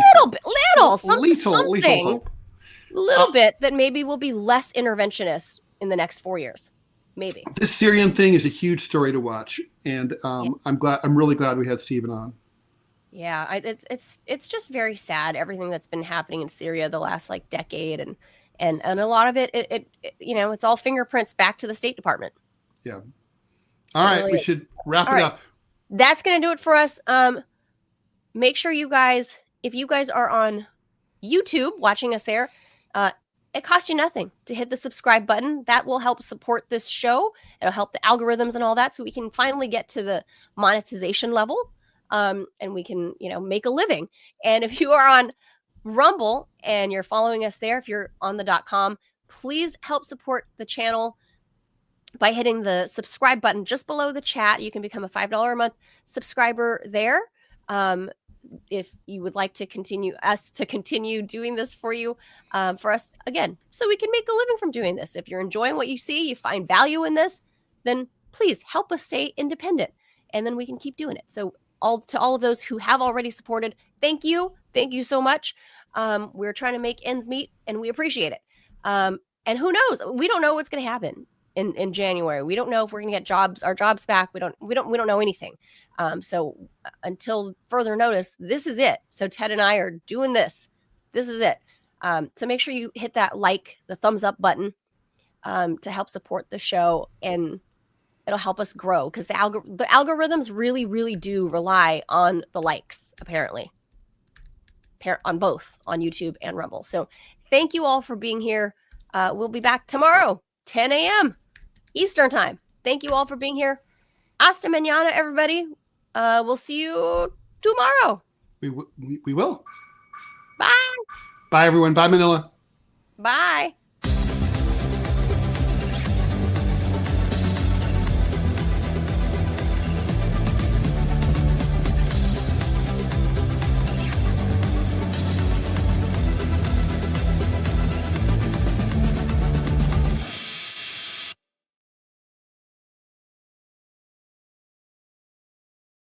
bit, that maybe we'll be less interventionist in the next 4 years. Maybe. This Syrian thing is a huge story to watch, and I'm really glad we had Steven on. Yeah, it's just very sad, everything that's been happening in Syria the last decade, and a lot of it it's all fingerprints back to the State Department. Yeah. All right, we should wrap it up. That's gonna do it for us. Make sure you guys, if you guys are on YouTube watching us there, it costs you nothing to hit the subscribe button. That will help support this show. It'll help the algorithms and all that, so we can finally get to the monetization level, and we can make a living. And if you are on Rumble and you're following us there, if you're on the .com, please help support the channel by hitting the subscribe button just below the chat. You can become a $5 a month subscriber there. If you would like to continue doing this for you, for us, again, so we can make a living from doing this. If you're enjoying what you see, you find value in this, then please help us stay independent, and then we can keep doing it. So to all of those who have already supported, thank you so much. We're trying to make ends meet, and we appreciate it. And who knows? We don't know what's going to happen in January. We don't know if we're going to get our jobs back. We don't know anything. So until further notice, this is it. So Ted and I are doing this. This is it. So make sure you hit that the thumbs up button, to help support the show, and it'll help us grow, because the algorithms really, really do rely on the likes, apparently, on both on YouTube and Rumble. So thank you all for being here. We'll be back tomorrow, 10 a.m. Eastern time. Thank you all for being here. Hasta mañana, everybody. We'll see you tomorrow. We will. Bye. Bye, everyone. Bye, Manila. Bye.